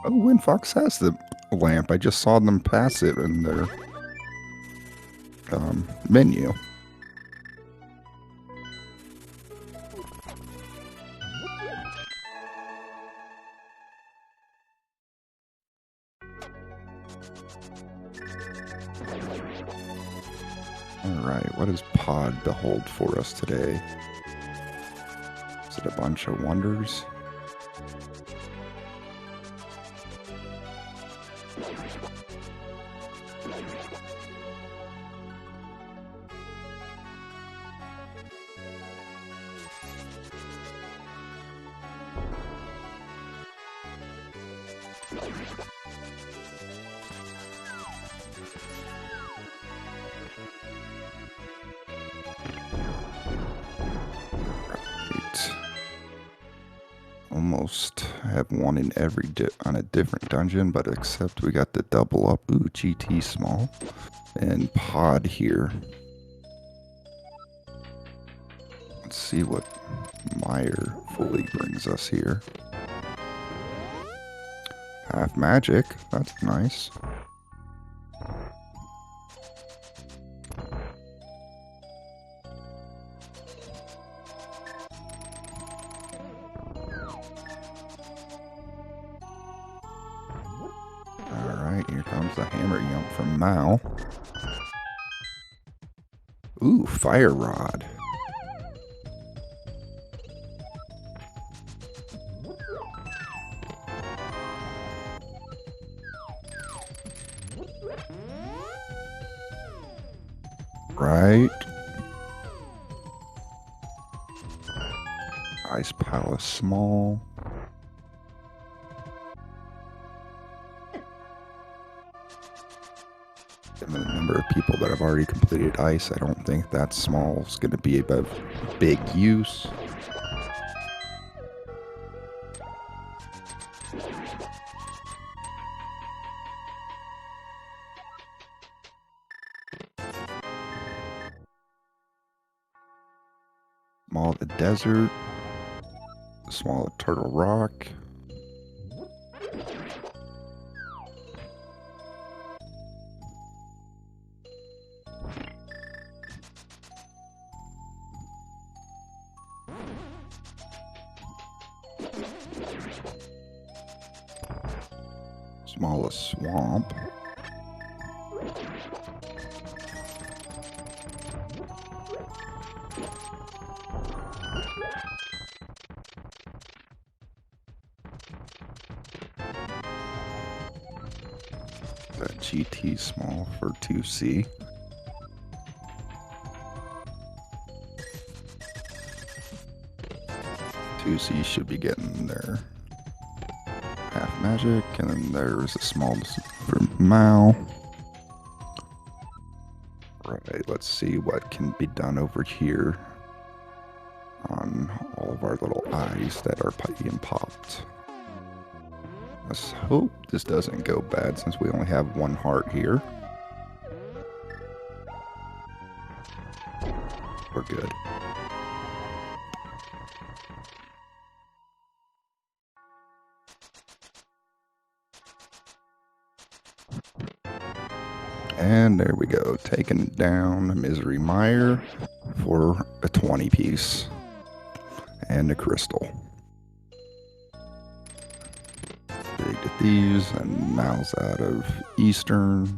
Oh, Windfox has the lamp. I just saw them pass it in their menu. Alright, what does Pod behold for us today? Is it a bunch of wonders? Almost have one in every on a different dungeon, but except we got the double up. Ooh, GT small and Pod here. Let's see what Meyer fully brings us here. Half magic, that's nice. Alright, here comes the hammer yump from Mao. Ooh, fire rod. Right. Ice Palace small. Given the number of people that have already completed ice, I don't think that small is going to be of big use. Small of the desert. Small of Turtle Rock. Smallest swamp. That GT small for 2C. C should be getting their half magic, and then there's a small for Mao. Right, let's see what can be done over here on all of our little eyes that are being popped. Let's hope this doesn't go bad since we only have one heart here. We're good. And there we go, taking down Misery Meyer for a 20 piece and a crystal. Big to these, and Mal's out of Eastern.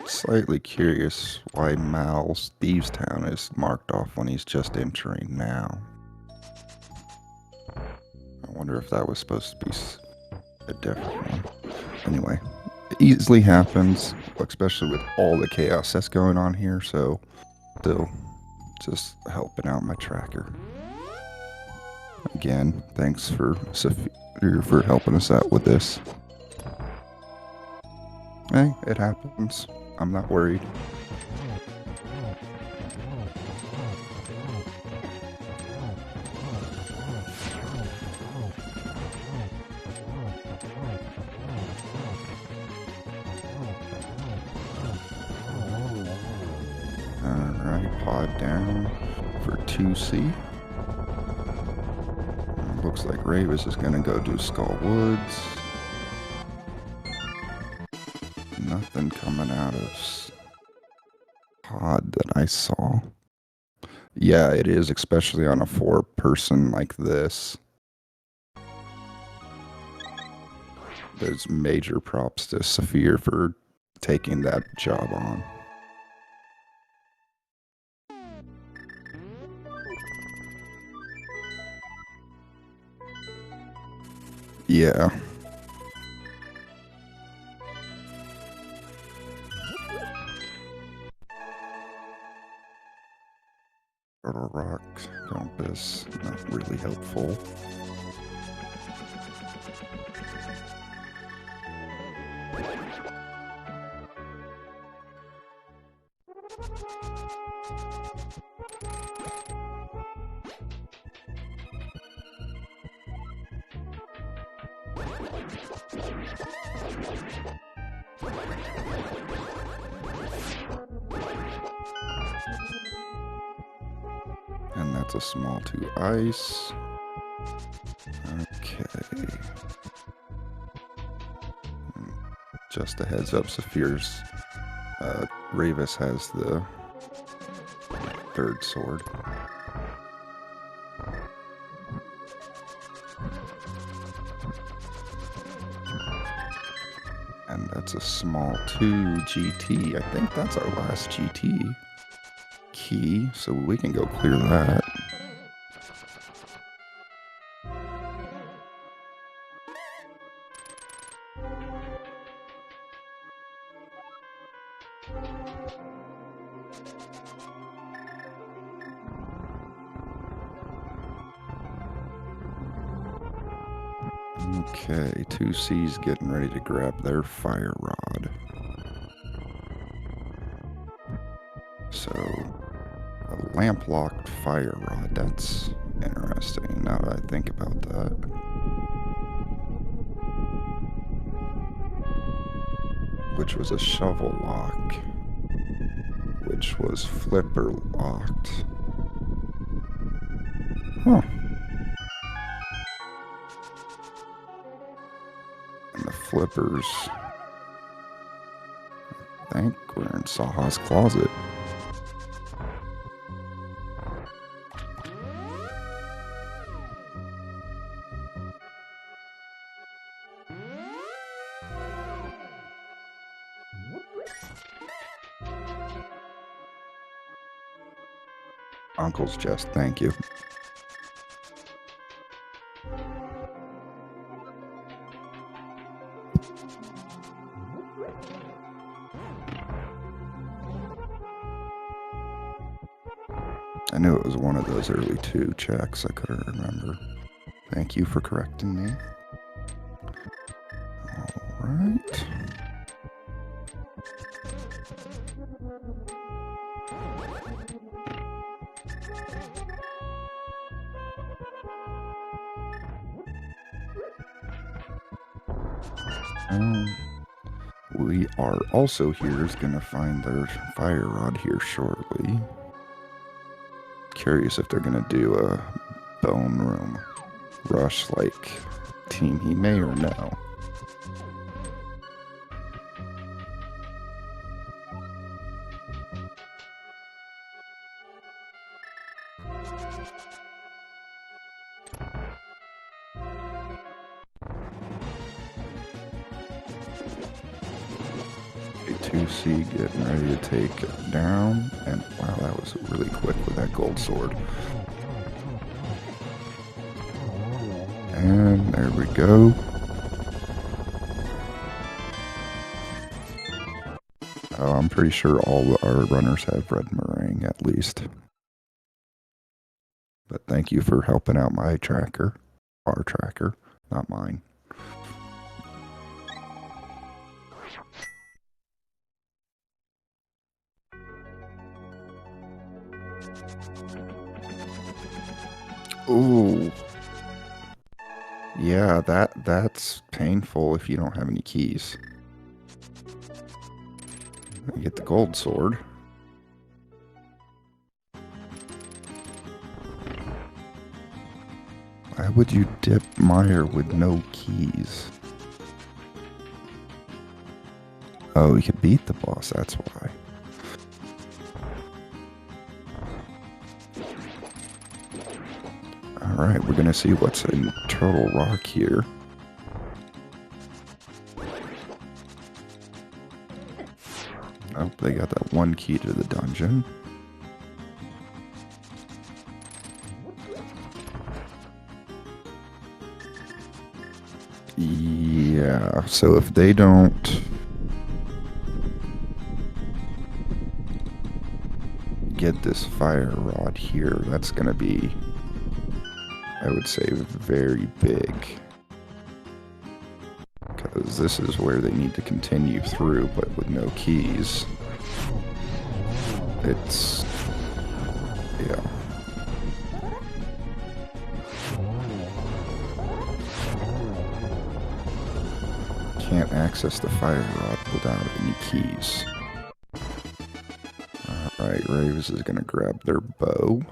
Slightly curious why Mal's Thieves Town is marked off when he's just entering now. I wonder if that was supposed to be a different one. Anyway, it easily happens, especially with all the chaos that's going on here, so still just helping out my tracker. Again, thanks for Sophia for helping us out with this. Hey, it happens. I'm not worried. Alright, pod down for 2C. Looks like Ravis is gonna go do Skull Woods. Nothing coming out of pod that I saw. Yeah, it is, especially on a 4-person like this. There's major props to Saphir for taking that job on. Yeah. Turtle Rock, Compass, not really helpful. And that's a small 2 ice. Okay. Just a heads up, Saphir's Ravis has the 3rd sword. And that's a small 2 GT. I think that's our last GT key, so we can go clear that. Okay, 2C's getting ready to grab their fire rod. So, a lamp-locked fire rod, that's interesting now that I think about that. Which was a shovel lock, which was flipper locked. Huh. And the flippers, I think we're in Saha's closet. Uncle's chest, thank you. I knew it was one of those early 2 checks, I couldn't remember. Thank you for correcting me. Alright. We are also here is gonna find their fire rod here shortly. Curious if they're gonna do a bone room rush like Team Hime or no. 2C getting ready to take it down. And wow, that was really quick with that gold sword. And there we go. Oh, I'm pretty sure all our runners have red meringue at least. But thank you for helping out my tracker. Our tracker, not mine. Ooh. Yeah, that's painful if you don't have any keys. You get the gold sword. Why would you dip Meyer with no keys? Oh, you could beat the boss, that's why. Alright, we're gonna see what's in Turtle Rock here. Oh, they got that one key to the dungeon. Yeah, so if they don't get this fire rod here, that's gonna be, I would say, very big. Because this is where they need to continue through, but with no keys. It's... yeah. Can't access the fire rod without any keys. Alright, Raves is gonna grab their bow.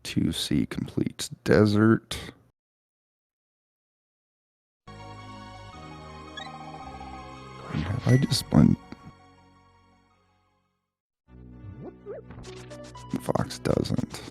2C completes desert. And have I just went... Fox doesn't.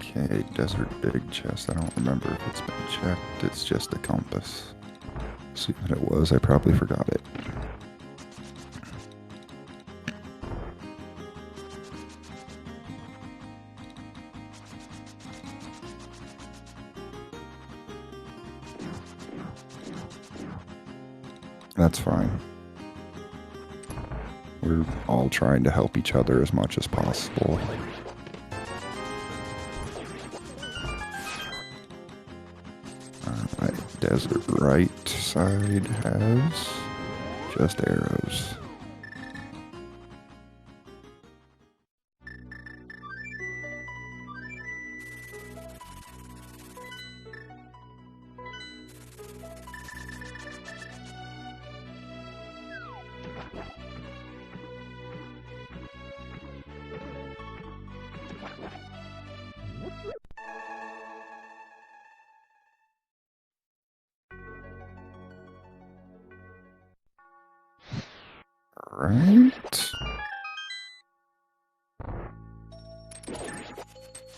Okay, desert big chest. I don't remember if it's been checked. It's just a compass. See what it was. I probably forgot it. That's fine. We're all trying to help each other as much as possible. Alright, desert right side has just arrows. Right.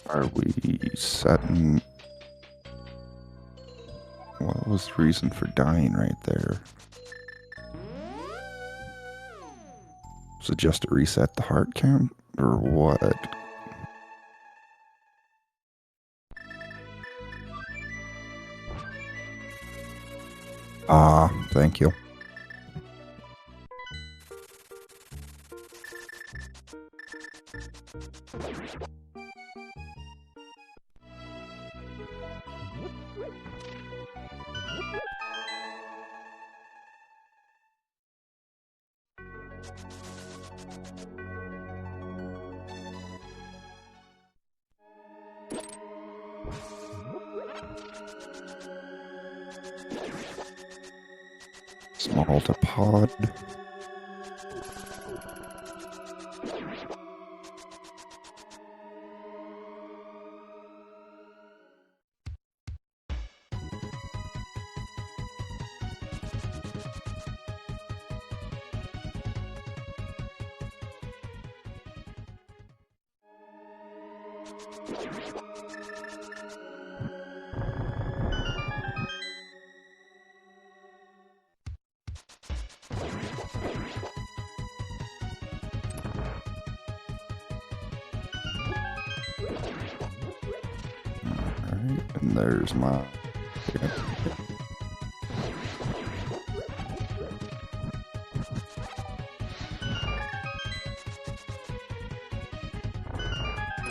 Are we setting... What was the reason for dying right there? Was it just to reset the heart count? Or what? Ah, thank you. Small to pod. Alright, and there's my...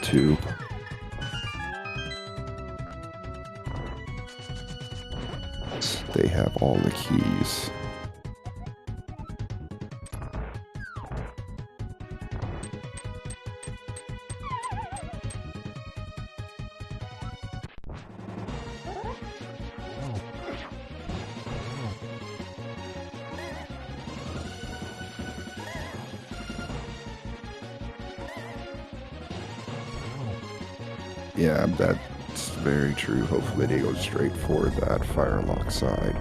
Two. They have all the keys. Yeah, that's very true. Hopefully they go straight for that firelock side.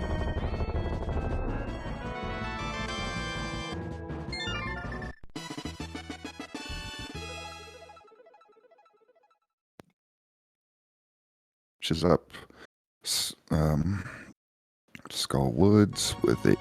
Which is up Skull Woods with it.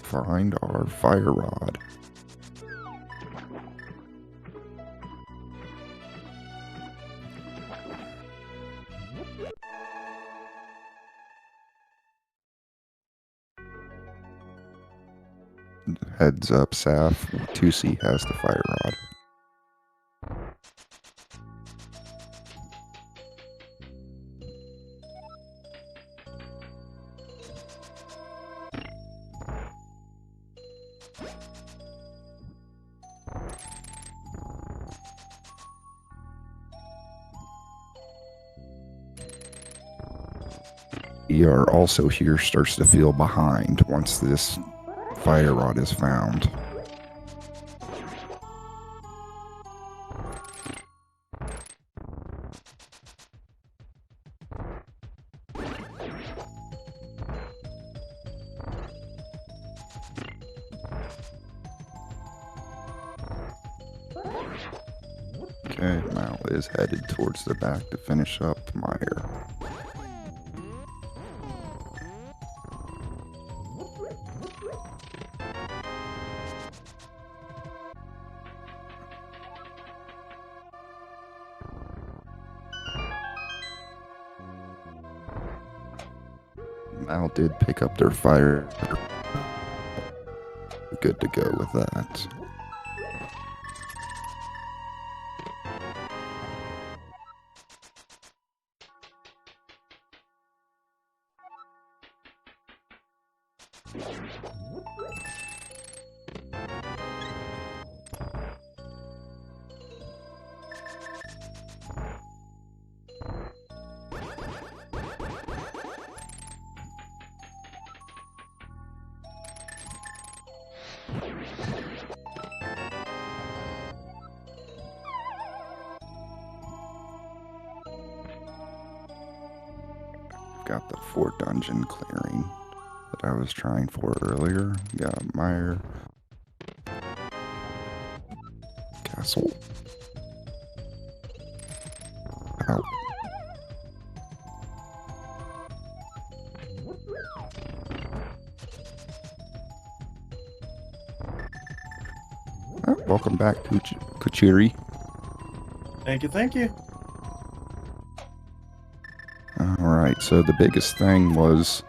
Find our fire rod. Heads up, Saf. 2C has the fire rod. ER also here starts to feel behind once this fire rod is found. Okay, Mal is headed towards the back to finish up Meyer. Mal did pick up their fire. Good to go with that. Got the 4 dungeon clearing that I was trying for earlier. Got Meyer. Castle. Out. Oh, welcome back, Kuchiri. Thank you, thank you. Alright, so the biggest thing was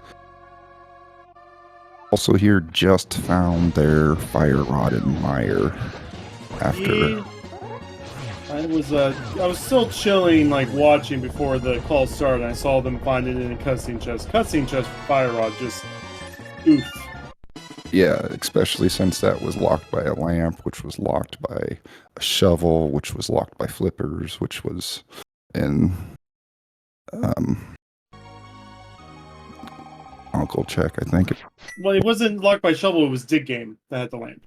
also here just found their fire rod and Meyer after. I was still chilling, like watching before the call started. And I saw them find it in a cutscene chest. Cutscene chest for fire rod, just oof. Yeah, especially since that was locked by a lamp, which was locked by a shovel, which was locked by flippers, which was in Uncle Check, I think. Well, it wasn't locked by shovel. It was dig game that had the lamp.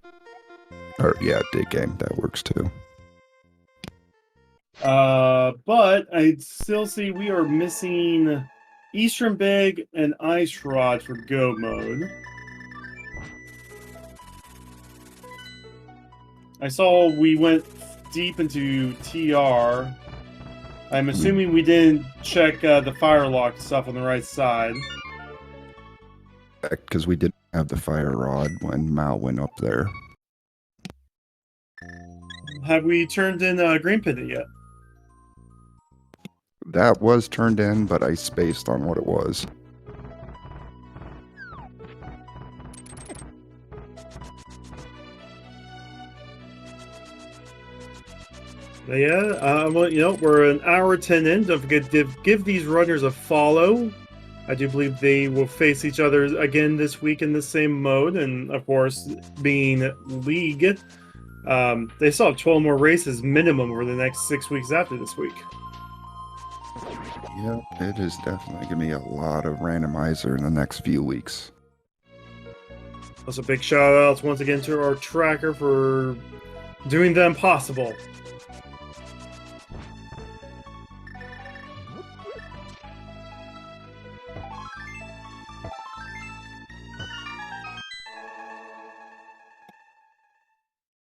Or yeah, dig game, that works too. But I still see we are missing Eastern Big and Ice Rod for Go mode. I saw we went deep into TR. I'm assuming we didn't check the fire lock stuff on the right side. Because we didn't have the fire rod when Mal went up there. Have we turned in Green Pit yet? That was turned in, but I spaced on what it was. Yeah, well, you know, we're an hour 10 in. Don't forget to give these runners a follow. I do believe they will face each other again this week in the same mode. And, of course, being League, they still have 12 more races minimum over the next 6 weeks after this week. Yep, it is definitely going to be a lot of randomizer in the next few weeks. Also, big shout-outs once again to our tracker for doing the impossible.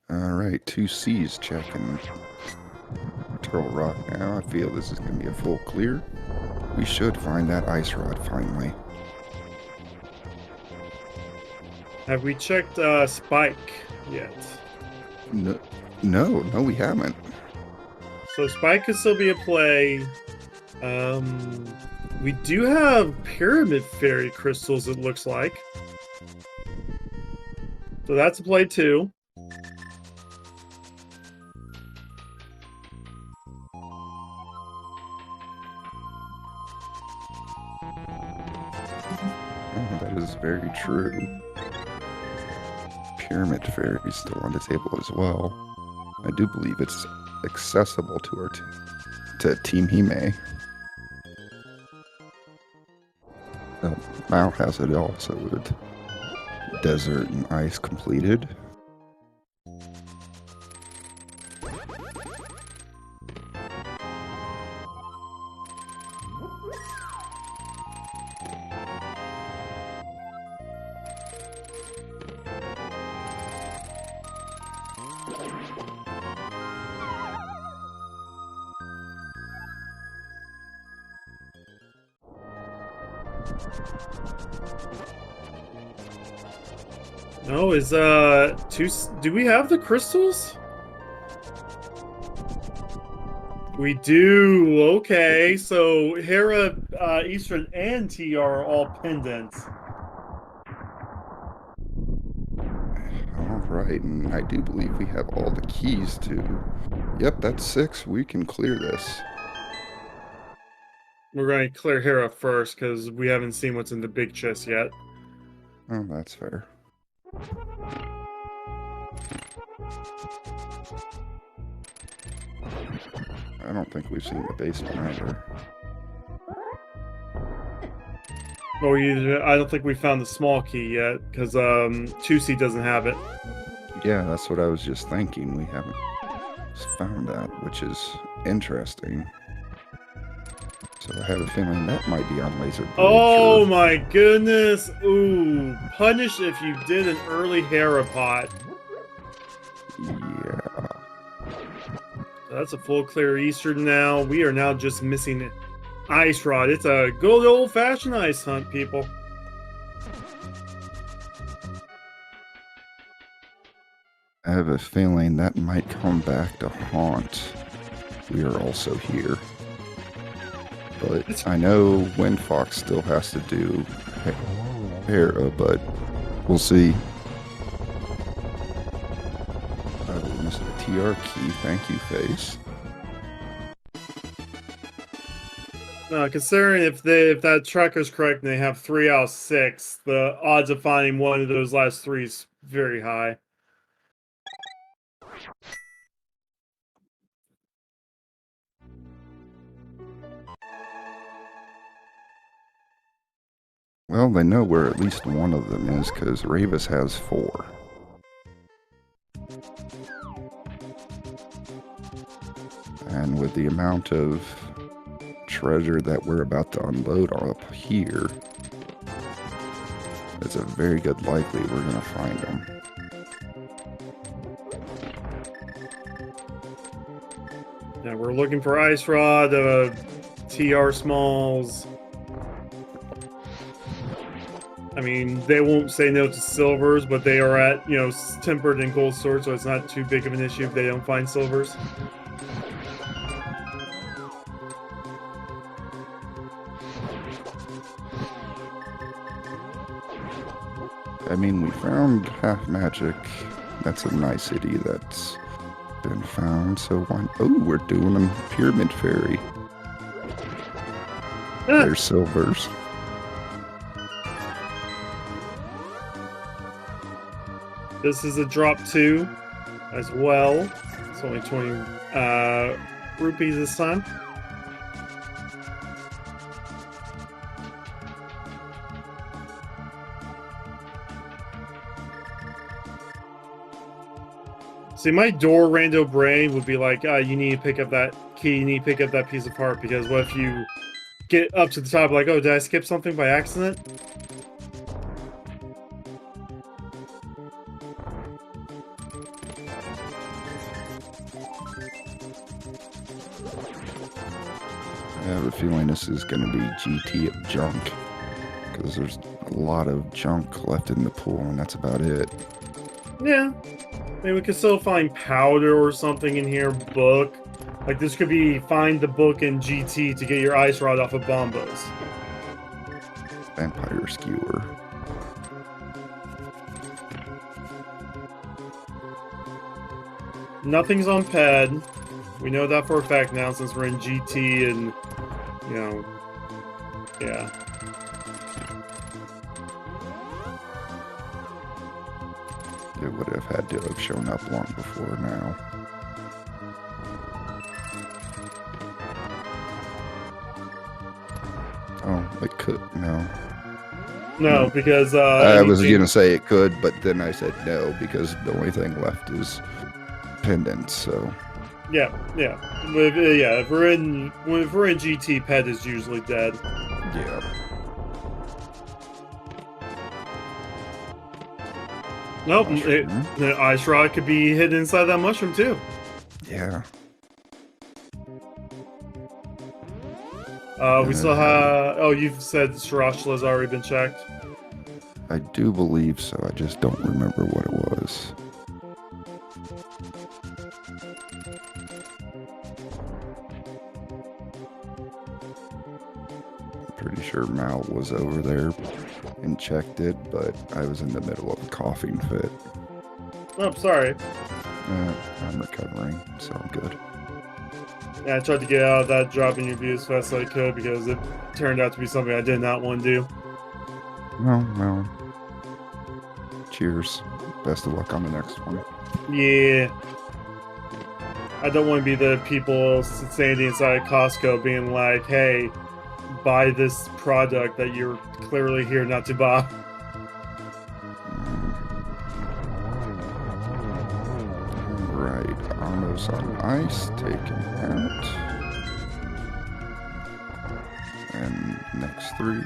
Alright, 2C's checking Turtle Rock now. I feel this is going to be a full clear. We should find that ice rod finally. Have we checked Spike yet? No, we haven't. So Spike could still be a play. We do have Pyramid Fairy crystals, it looks like. So that's a play too. Oh, that is very true. Pyramid Fairy is still on the table as well. I do believe it's accessible to our to Team Hime. Mal has it also with Desert and Ice completed. No, do we have the crystals? We do. Okay, so Hera, Eastern, and TR are all pendants. Alright, and I do believe we have all the keys to... Yep, that's 6. We can clear this. We're going to clear Hera first, because we haven't seen what's in the big chest yet. Oh, that's fair. I don't think we've seen the basement either. Well, I don't think we found the small key yet, because 2C doesn't have it. Yeah, that's what I was just thinking. We haven't found that, which is interesting. So I have a feeling that might be on Laser Bridge. Oh my goodness! Ooh, punish if you did an early Hera pot. Yeah. That's a full clear Eastern now. We are now just missing Ice Rod. It's a good old-fashioned ice hunt, people. I have a feeling that might come back to haunt. We are also here. But I know Windfox still has to do Hera, but we'll see. I will miss a TR key. Thank you, Face. Considering if that tracker's correct and they have 3 out of 6, the odds of finding one of those last 3 is very high. Well, they know where at least one of them is, because Ravis has 4. And with the amount of treasure that we're about to unload up here, it's a very good likely we're going to find them. Yeah, we're looking for ice rod, TR smalls. I mean, they won't say no to silvers, but they are at, tempered and gold swords, so it's not too big of an issue if they don't find silvers. I mean, we found half magic. That's a nice city that's been found. So why? Oh, we're doing a pyramid fairy. There's silvers. This is a drop 2 as well. It's only 20 rupees this time. See, my door rando brain would be like, you need to pick up that key, you need to pick up that piece of heart, because what if you get up to the top like, oh, did I skip something by accident? I have a feeling this is going to be GT of junk, because there's a lot of junk left in the pool, and that's about it. Yeah. Maybe we could still find powder or something in here, book. Like, this could be find the book in GT to get your ice rod off of bombos. Vampire skewer. Nothing's on pad. We know that for a fact now since we're in GT and, yeah. It would have had to have shown up long before now. Oh, it could. No. No, because I was gonna say it could, but then I said no because the only thing left is pendants. So. Yeah. If we're in GT, pet is usually dead. Yeah. Nope, the ice rod could be hidden inside that mushroom too. Yeah. We still have. Oh, you've said Sriracha's already been checked. I do believe so. I just don't remember what it was. I'm pretty sure Mal was over there and checked it, but I was in the middle of a coughing fit. Oh, sorry. I'm recovering, so I'm good. Yeah, I tried to get out of that drop in your view as fast as I could because it turned out to be something I did not want to do. No. Cheers. Best of luck on the next one. Yeah. I don't want to be the people standing inside Costco being like, hey, buy this product that you're clearly here not to buy. Right, almost on ice, taken out. And next 3.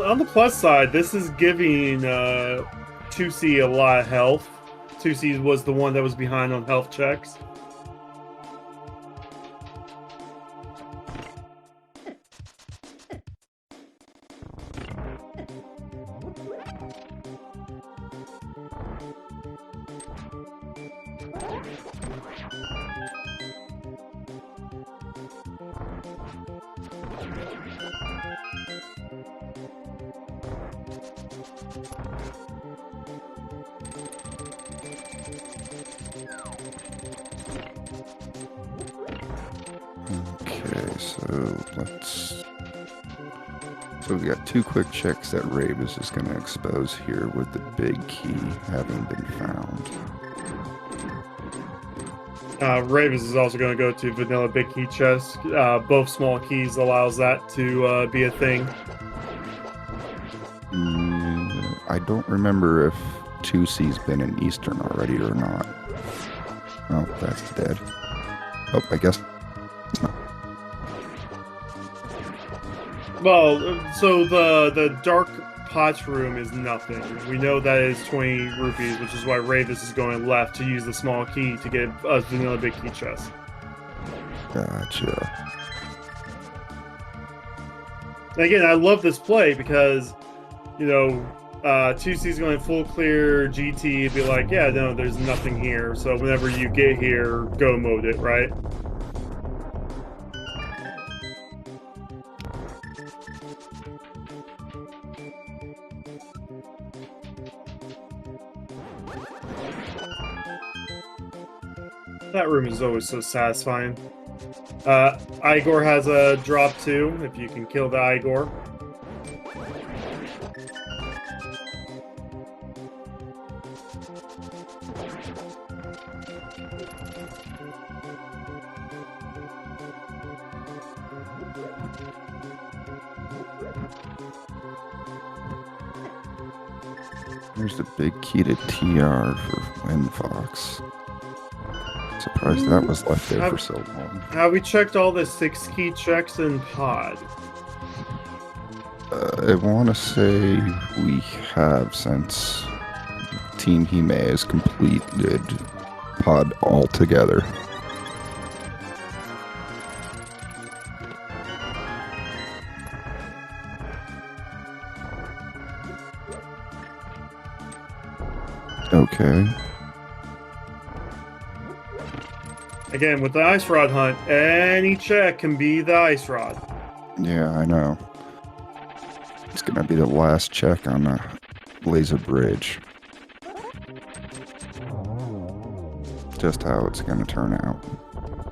On the plus side, this is giving 2C a lot of health. 2C was the one that was behind on health checks. Okay, so So we got 2 quick checks that Ravis is going to expose here with the big key having been found. Ravens is also going to go to vanilla big key chest. Both small keys allows that to be a thing. I don't remember if 2C's been in Eastern already or not. Oh, that's dead. Oh, I guess it's not. Well, so the dark pots room is nothing. We know that is 20 rupees, which is why Ravis is going left to use the small key to get us vanilla big key chest. Gotcha. Again, I love this play because, you know, 2C's going full clear GT, be like, yeah, no, there's nothing here. So whenever you get here, go mode it, right? That room is always so satisfying. Igor has a drop too, if you can kill the Igor. There's the big key to TR for Windfox. Surprised that was left there for so long. Have we checked all the 6 key checks in pod? I want to say we have, since Team Hime has completed pod altogether. Okay. Again, with the ice rod hunt, any check can be the ice rod. Yeah, I know. It's gonna be the last check on the laser bridge. Just how it's gonna turn out.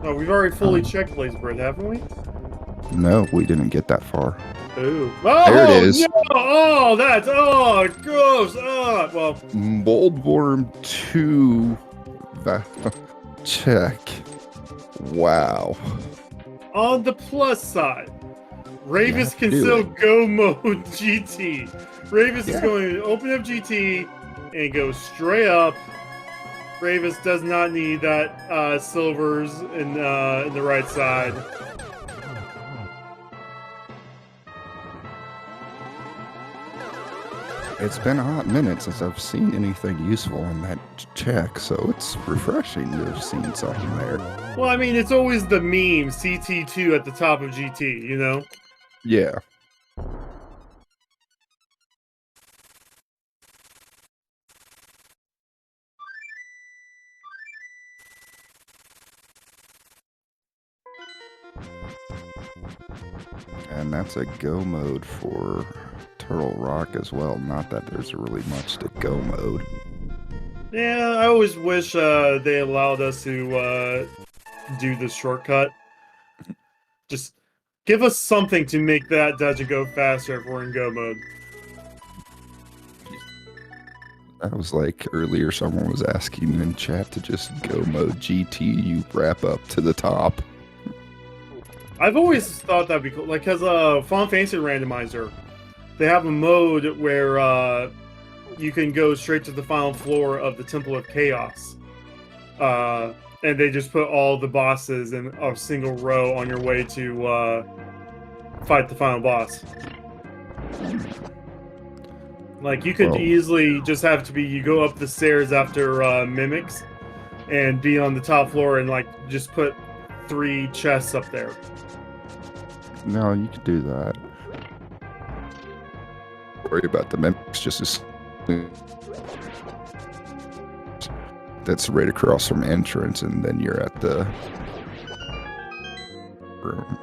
Oh, we've already fully checked Blaze Bread, haven't we? No, we didn't get that far. Ooh. Oh, There it is. No! Oh, that's gross. Well, Mold Worm 2 check. Wow. on the plus side, Ravis Yeah, can do still it. go mode GT. Ravis is Yeah. going to open up GT and go straight up. Ravis does not need that silvers in the right side. It's been a hot minute since I've seen anything useful in that check, so it's refreshing to have seen something there. Well, I mean, it's always the meme CT2 at the top of GT, you know? Yeah. And that's a go mode for Turtle Rock as well. Not that there's really much to go mode. Yeah, I always wish they allowed us to do the shortcut. Just give us something to make that dungeon go faster if we're in go mode. That was like earlier someone was asking in chat to just go mode GT, you wrap up to the top. I've always thought that'd be cool, like, because Final Fantasy Randomizer, they have a mode where you can go straight to the final floor of the Temple of Chaos. And they just put all the bosses in a single row on your way to fight the final boss. Like, you could easily just have to be, you go up the stairs after Mimics and be on the top floor and, like, just put 3 chests up there. No, you could do that. Worry about the mimics just as that's right across from entrance, and then you're at the room.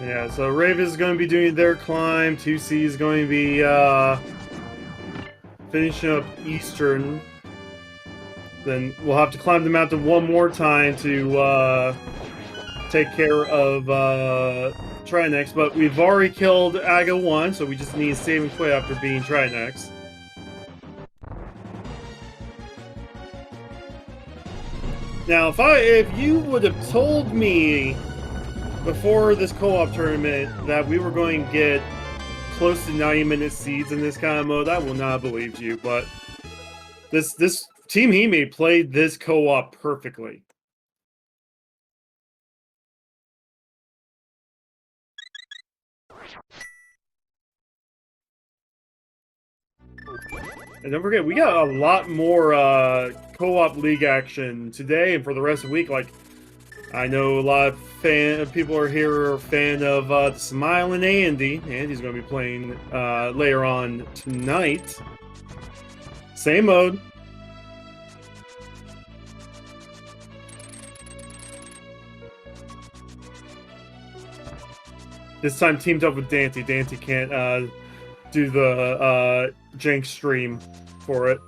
Yeah, so Raven is going to be doing their climb. 2C is going to be finishing up Eastern. Then we'll have to climb the mountain one more time to take care of Trinex, but we've already killed Aga 1, so we just need to save and quit after being Trinex. Now, if you would have told me before this co-op tournament that we were going to get close to 90-minute seeds in this kind of mode, I will not have believed you, but this Team Hime played this co-op perfectly. And don't forget, we got a lot more co-op league action today and for the rest of the week. Like, I know a lot of people are here are fan of the Smiling Andy. Andy's going to be playing later on tonight. Same mode. This time teamed up with Dante. Dante can't do the jank stream for it.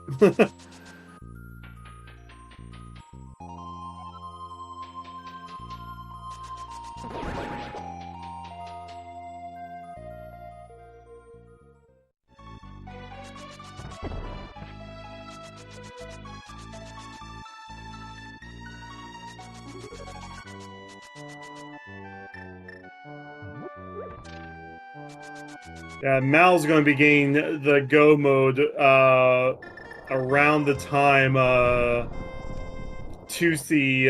Yeah, Mal's going to be getting the Go mode around the time Toothy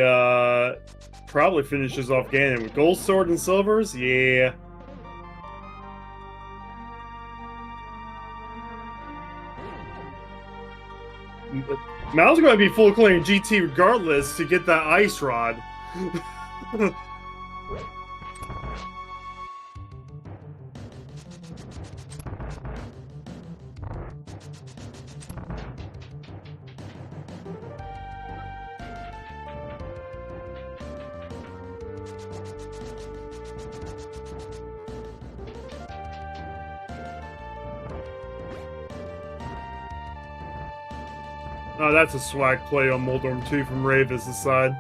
probably finishes off Ganon. With Gold Sword and Silvers? Yeah. Mal's going to be full claim GT regardless to get that Ice Rod. Oh, that's a swag play on Moldorm 2 from Ravis' side.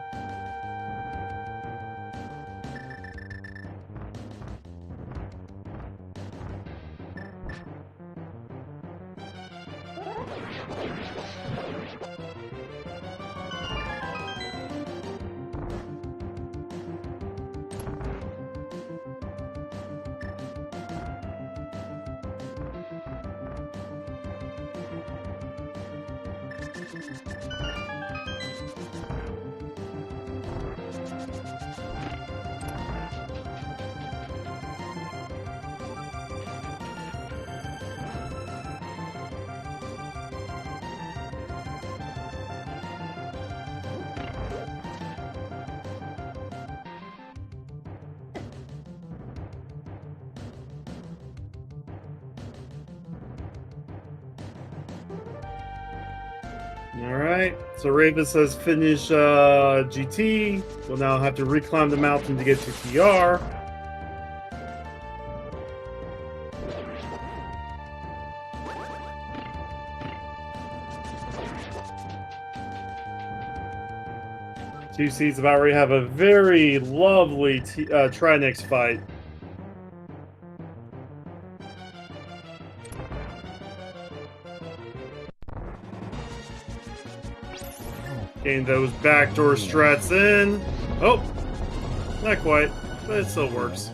Alright, so Ravis has finished GT. We'll now have to reclimb the mountain to get to TR. Two Seeds about ready to have a very lovely Trinex fight. Getting those backdoor strats in. Oh, not quite, but it still works.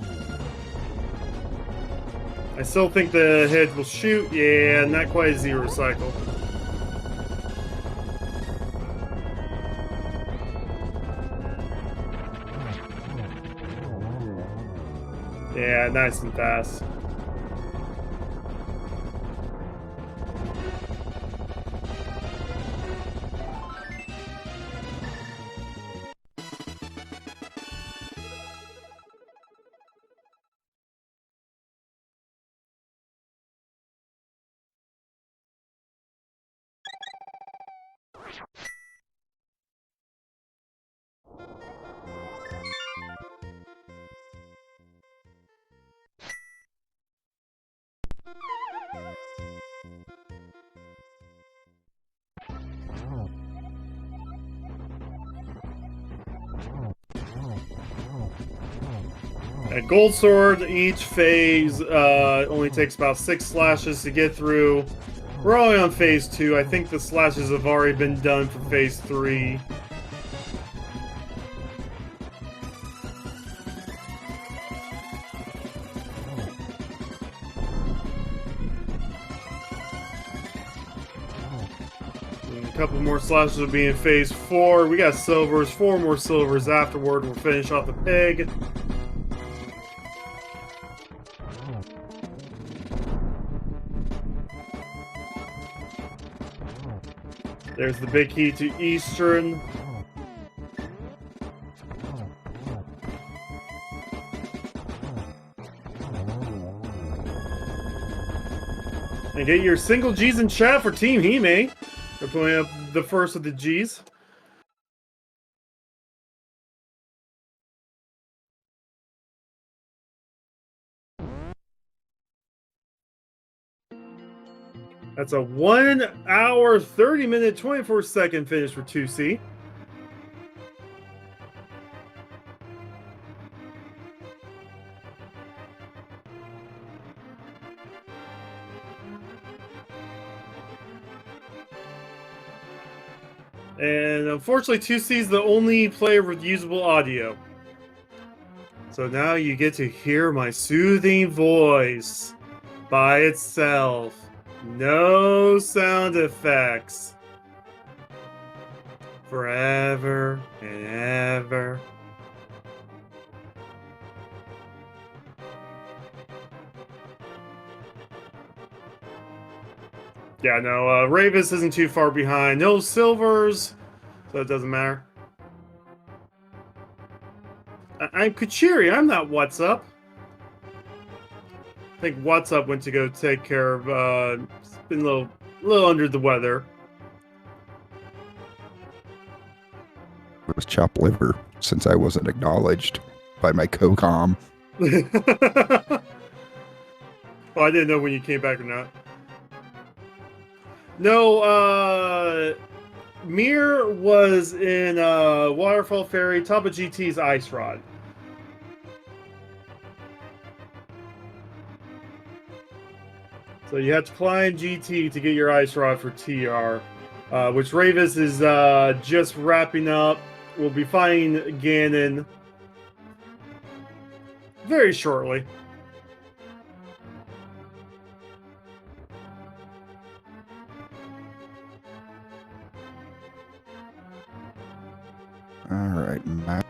I still think the head will shoot. Yeah, not quite a zero cycle. Yeah, nice and fast. At Gold Sword, each phase only takes about 6 slashes to get through. We're only on phase 2. I think the slashes have already been done for phase 3. And a couple more slashes will be in phase 4. We got silvers, 4 more silvers afterward. We'll finish off the pig. There's the big key to Eastern. And get your single G's in chat for Team Hime. They're pulling up the first of the G's. That's a 1 hour, 30 minute, 24 second finish for 2C. And unfortunately, 2C is the only player with usable audio. So now you get to hear my soothing voice by itself. No sound effects. Forever and ever. Yeah, no, Ravis isn't too far behind. No silvers, so it doesn't matter. I'm Kuchiri, I'm not What's Up. I think What's Up went to go take care of, been a little under the weather. It was chopped liver, since I wasn't acknowledged by my co-com. Well, I didn't know when you came back or not. No, Mir was in Waterfall Ferry, top of GT's Ice Rod. So you have to climb GT to get your Ice Rod for TR, which Ravis is just wrapping up. We'll be fighting Ganon very shortly. All right, Matt.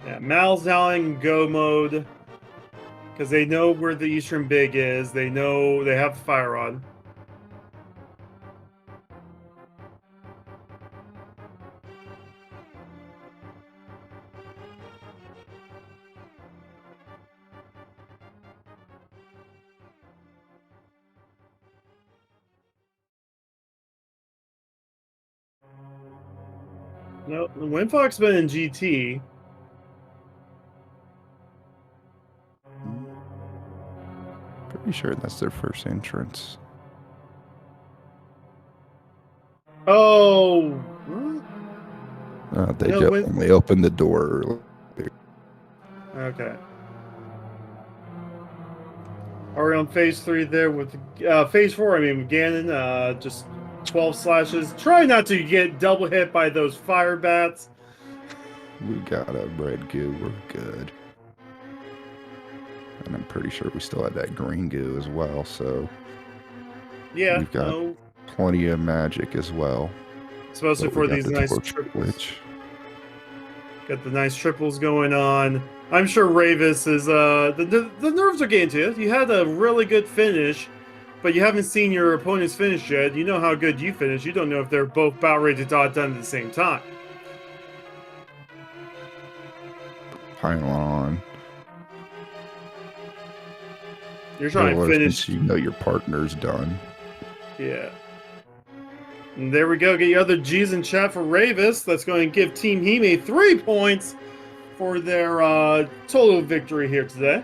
Yeah, Mal's now in go mode because they know where the Eastern Big is. They know they have Fire Rod. No, Windfox been in GT. Pretty sure that's their first entrance. Oh, They No, only opened the door earlier. okay. Are we on phase 3 there with phase 4? I mean, with Ganon, just 12 slashes. Try not to get double hit by those fire bats. We got a red goo. We're good. And I'm pretty sure we still have that green goo as well. So Yeah, we've got plenty of magic as well. Especially for these nice triples. Got the nice triples going on. I'm sure Ravis is the nerves are getting to you. You had a really good finish, but you haven't seen your opponent's finish yet. You know how good you finish. You don't know if they're both about ready to dot done at the same time. Pile on. You're trying to finish. You know your partner's done. Yeah. And there we go. Get your other G's in chat for Ravis. That's going to give Team Hime 3 points for their total victory here today.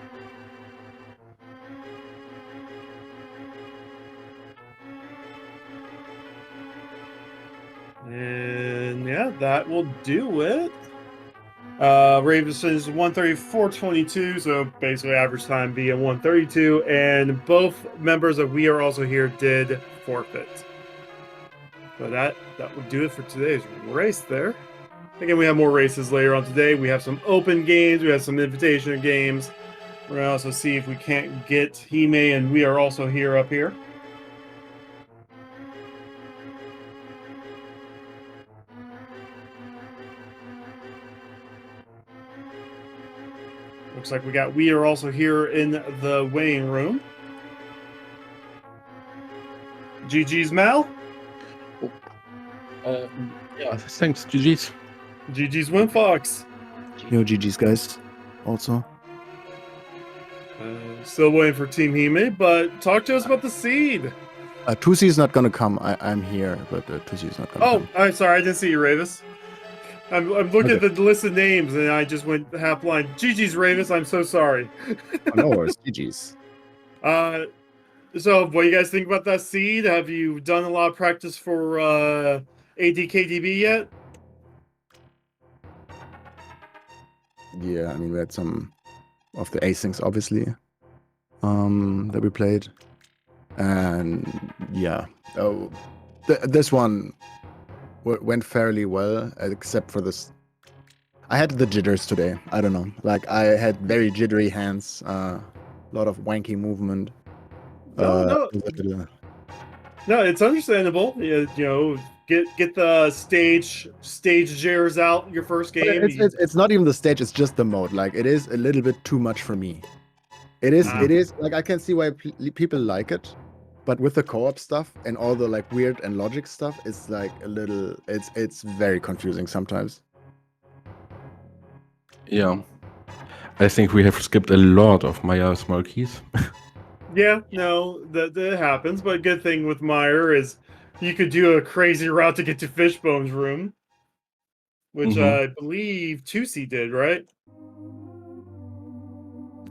And yeah, that will do it. Ravens is 134.22, so basically average time being 132, and both members of We Are Also Here did forfeit. So that would do it for today's race there. Again, we have more races later on today. We have some open games, we have some invitational games. We're gonna also see if we can't get Hime and We Are Also Here up here. Looks like We Are Also Here in the weighing room. GG's, Mal. Yeah, thanks, GG's. GG's, Winfox. Yo, GG's, guys. Also. Still waiting for Team Hime, but talk to us about the seed. Tusi is not gonna come. I'm here, but Tusi is not gonna come. I'm sorry, I didn't see you, Ravis. I'm looking at the list of names, and I just went half blind. GG's, Ravis. I'm so sorry. No worries, GG's. So, what do you guys think about that seed? Have you done a lot of practice for ADKDB yet? Yeah, I mean, we had some of the asyncs, obviously, that we played. And yeah, this one went fairly well, except for this. I had the jitters today. I don't know. Like, I had very jittery hands, a lot of wanky movement. No, it's understandable. You know, get the stage jitters out your first game. It's not even the stage, it's just the mode. Like, it is a little bit too much for me. It is like, I can see why people like it, but with the co-op stuff and all the like weird and logic stuff, it's like a little, it's very confusing sometimes. Yeah. I think we have skipped a lot of Maya small keys. Yeah, no, that happens. But a good thing with Meyer is you could do a crazy route to get to Fishbone's room, which I believe Tusi did, right?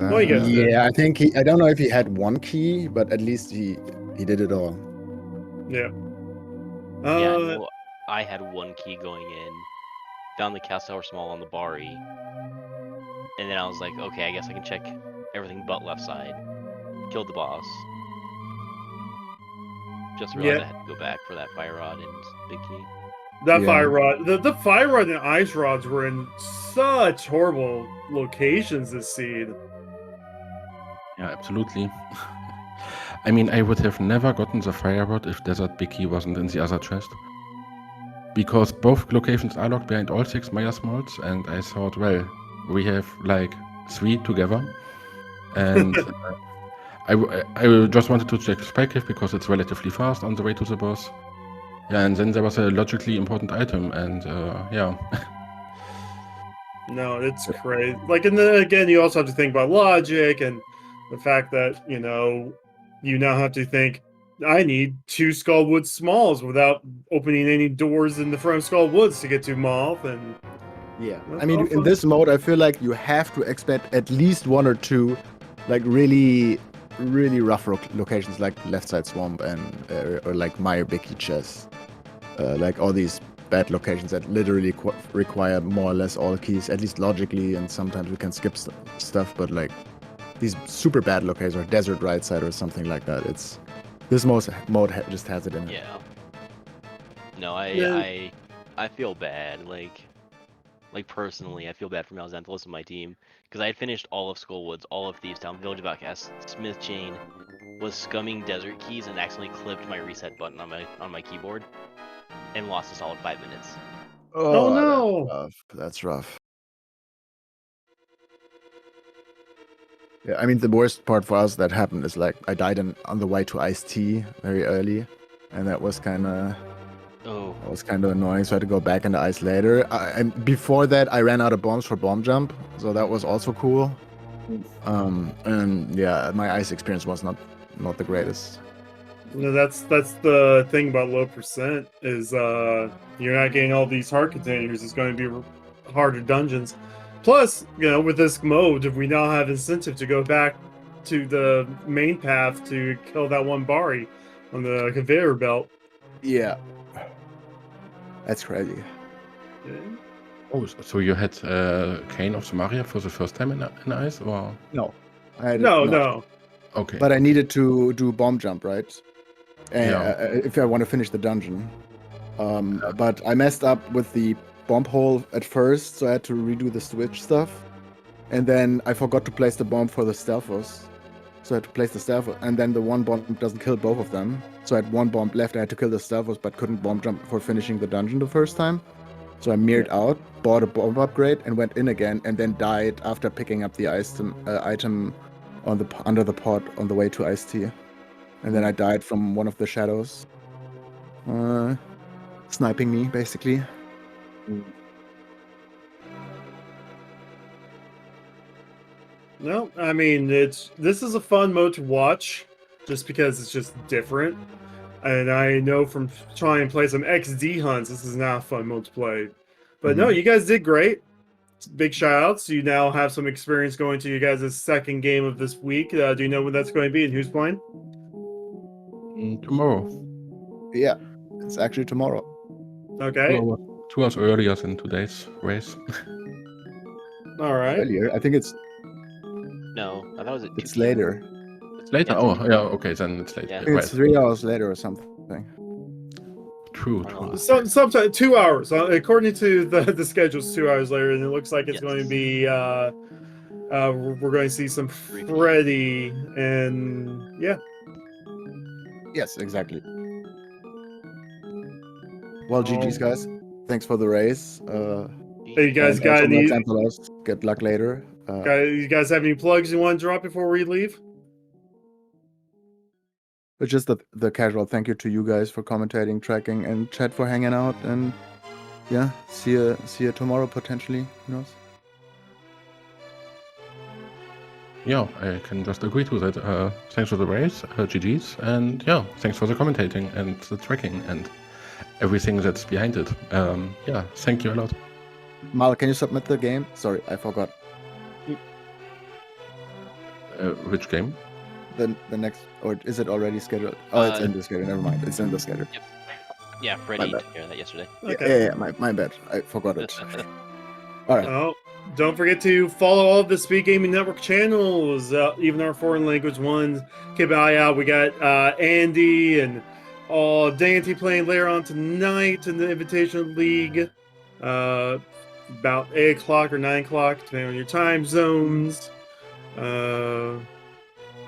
You guys did. Yeah, I think I don't know if he had one key, but at least he did it all. Yeah. Yeah, I had one key going in, found the cast tower small on the Bari, and then I was like, okay, I guess I can check everything but left side. Killed the boss. Just realized I had to go back for that fire rod and big key. That fire rod, the fire rod and ice rods were in such horrible locations this seed. Yeah, absolutely. I mean, I would have never gotten the fire rod if Desert Big Key wasn't in the other chest. Because both locations are locked behind all 6 Maya Smalls, and I thought, well, we have like 3 together. And I just wanted to check Spike Cave because it's relatively fast on the way to the boss. Yeah, and then there was a logically important item, and yeah. No, it's crazy. Like, and then again, you also have to think about logic and the fact that, you know, you now have to think, I need 2 Skullwood Smalls without opening any doors in the front of Skullwoods to get to Moth. And yeah, I mean, in this mode, I feel like you have to expect at least 1 or 2, like really rough locations, like Left Side Swamp and or like Meyer Bicky Chest, like all these bad locations that literally require more or less all keys, at least logically, and sometimes we can skip stuff, but like these super bad locations or Desert Right Side or something like that, it's this mode just has it in it. Yeah. No, I feel bad. Like personally, I feel bad for Malzenthos and my team because I had finished all of Skullwoods, all of Thieves Town, Village of Outcasts, Smith Chain, was scumming Desert Keys and accidentally clipped my reset button on my keyboard, and lost a solid 5 minutes. Oh no! That's rough. Yeah, I mean, the worst part for us that happened is like I died on the way to Ice-T very early, and that was kind of annoying. So I had to go back in the ice later. And before that, I ran out of bombs for bomb jump, so that was also cool. And yeah, my ice experience was not the greatest. No, that's the thing about low percent is you're not getting all these heart containers. It's going to be harder dungeons. Plus, you know, with this mode, we now have incentive to go back to the main path to kill that one Bari on the conveyor belt. Yeah. That's crazy. Okay. Oh, so you had Kane of Samaria for the first time in ice, or? No, I did No, not. no. Okay. But I needed to do bomb jump, right? Yeah. If I want to finish the dungeon. But I messed up with the bomb hole at first, so I had to redo the switch stuff. And then I forgot to place the bomb for the Stelphos. So I had to place the Stelphos, and then the one bomb doesn't kill both of them. So I had one bomb left. I had to kill the Stelphos, but couldn't bomb jump before finishing the dungeon the first time. So I mirrored out, bought a bomb upgrade, and went in again, and then died after picking up the item on under the pod on the way to Ice Tea. And then I died from one of the shadows. Sniping me, basically. No, I mean this is a fun mode to watch, just because it's just different. And I know from trying to play some XD hunts, this is not a fun mode to play. But no, you guys did great. Big shout outs. You now have some experience going to you guys' second game of this week. Do you know when that's going to be and who's playing? Tomorrow. Yeah, it's actually tomorrow. Okay. 2 hours earlier than today's race. All right. Earlier, I think it's No, I thought it was at 2 it's p.m. later. It's later? Yeah, Oh, yeah, okay, then it's later. Yeah. I think it's 3 hours later or something. True. Sometimes 2 hours. According to the schedule, it's 2 hours later, and it looks like it's going to be. We're going to see some Freddy, and yeah. Yes, exactly. Well, GG's guys. Thanks for the race. Hey, you guys and got also any? Los Angeles. Good luck later. You guys have any plugs you want to drop before we leave? But just the casual thank you to you guys for commentating, tracking, and chat for hanging out. And yeah, see you tomorrow potentially. Who knows? Yeah, I can just agree to that. Thanks for the race, GG's, and yeah, thanks for the commentating and the tracking and everything that's behind it. Yeah, thank you a lot. Mal, can you submit the game? Sorry, I forgot. Which game? The next, or is it already scheduled? Oh, it's in the schedule. Never mind. It's in the schedule. Yeah, Freddy took care of that yesterday. Okay. Yeah, my bad. I forgot it. All right. Oh, don't forget to follow all of the SpeedGaming Network channels, even our foreign language ones. Keep an eye out. We got Andy and Dante playing later on tonight in the Invitational League. About 8 o'clock or 9 o'clock, depending on your time zones.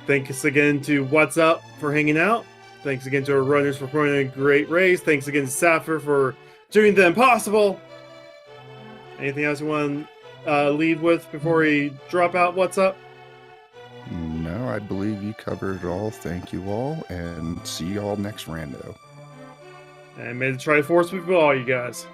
Thanks again to What's Up for hanging out. Thanks again to our runners for running a great race. Thanks again to Sappher for doing the impossible. Anything else you want to leave with before we drop out? What's up? No, I believe you covered it all. Thank you all, and see you all next rando. And may the Triforce be with all you guys.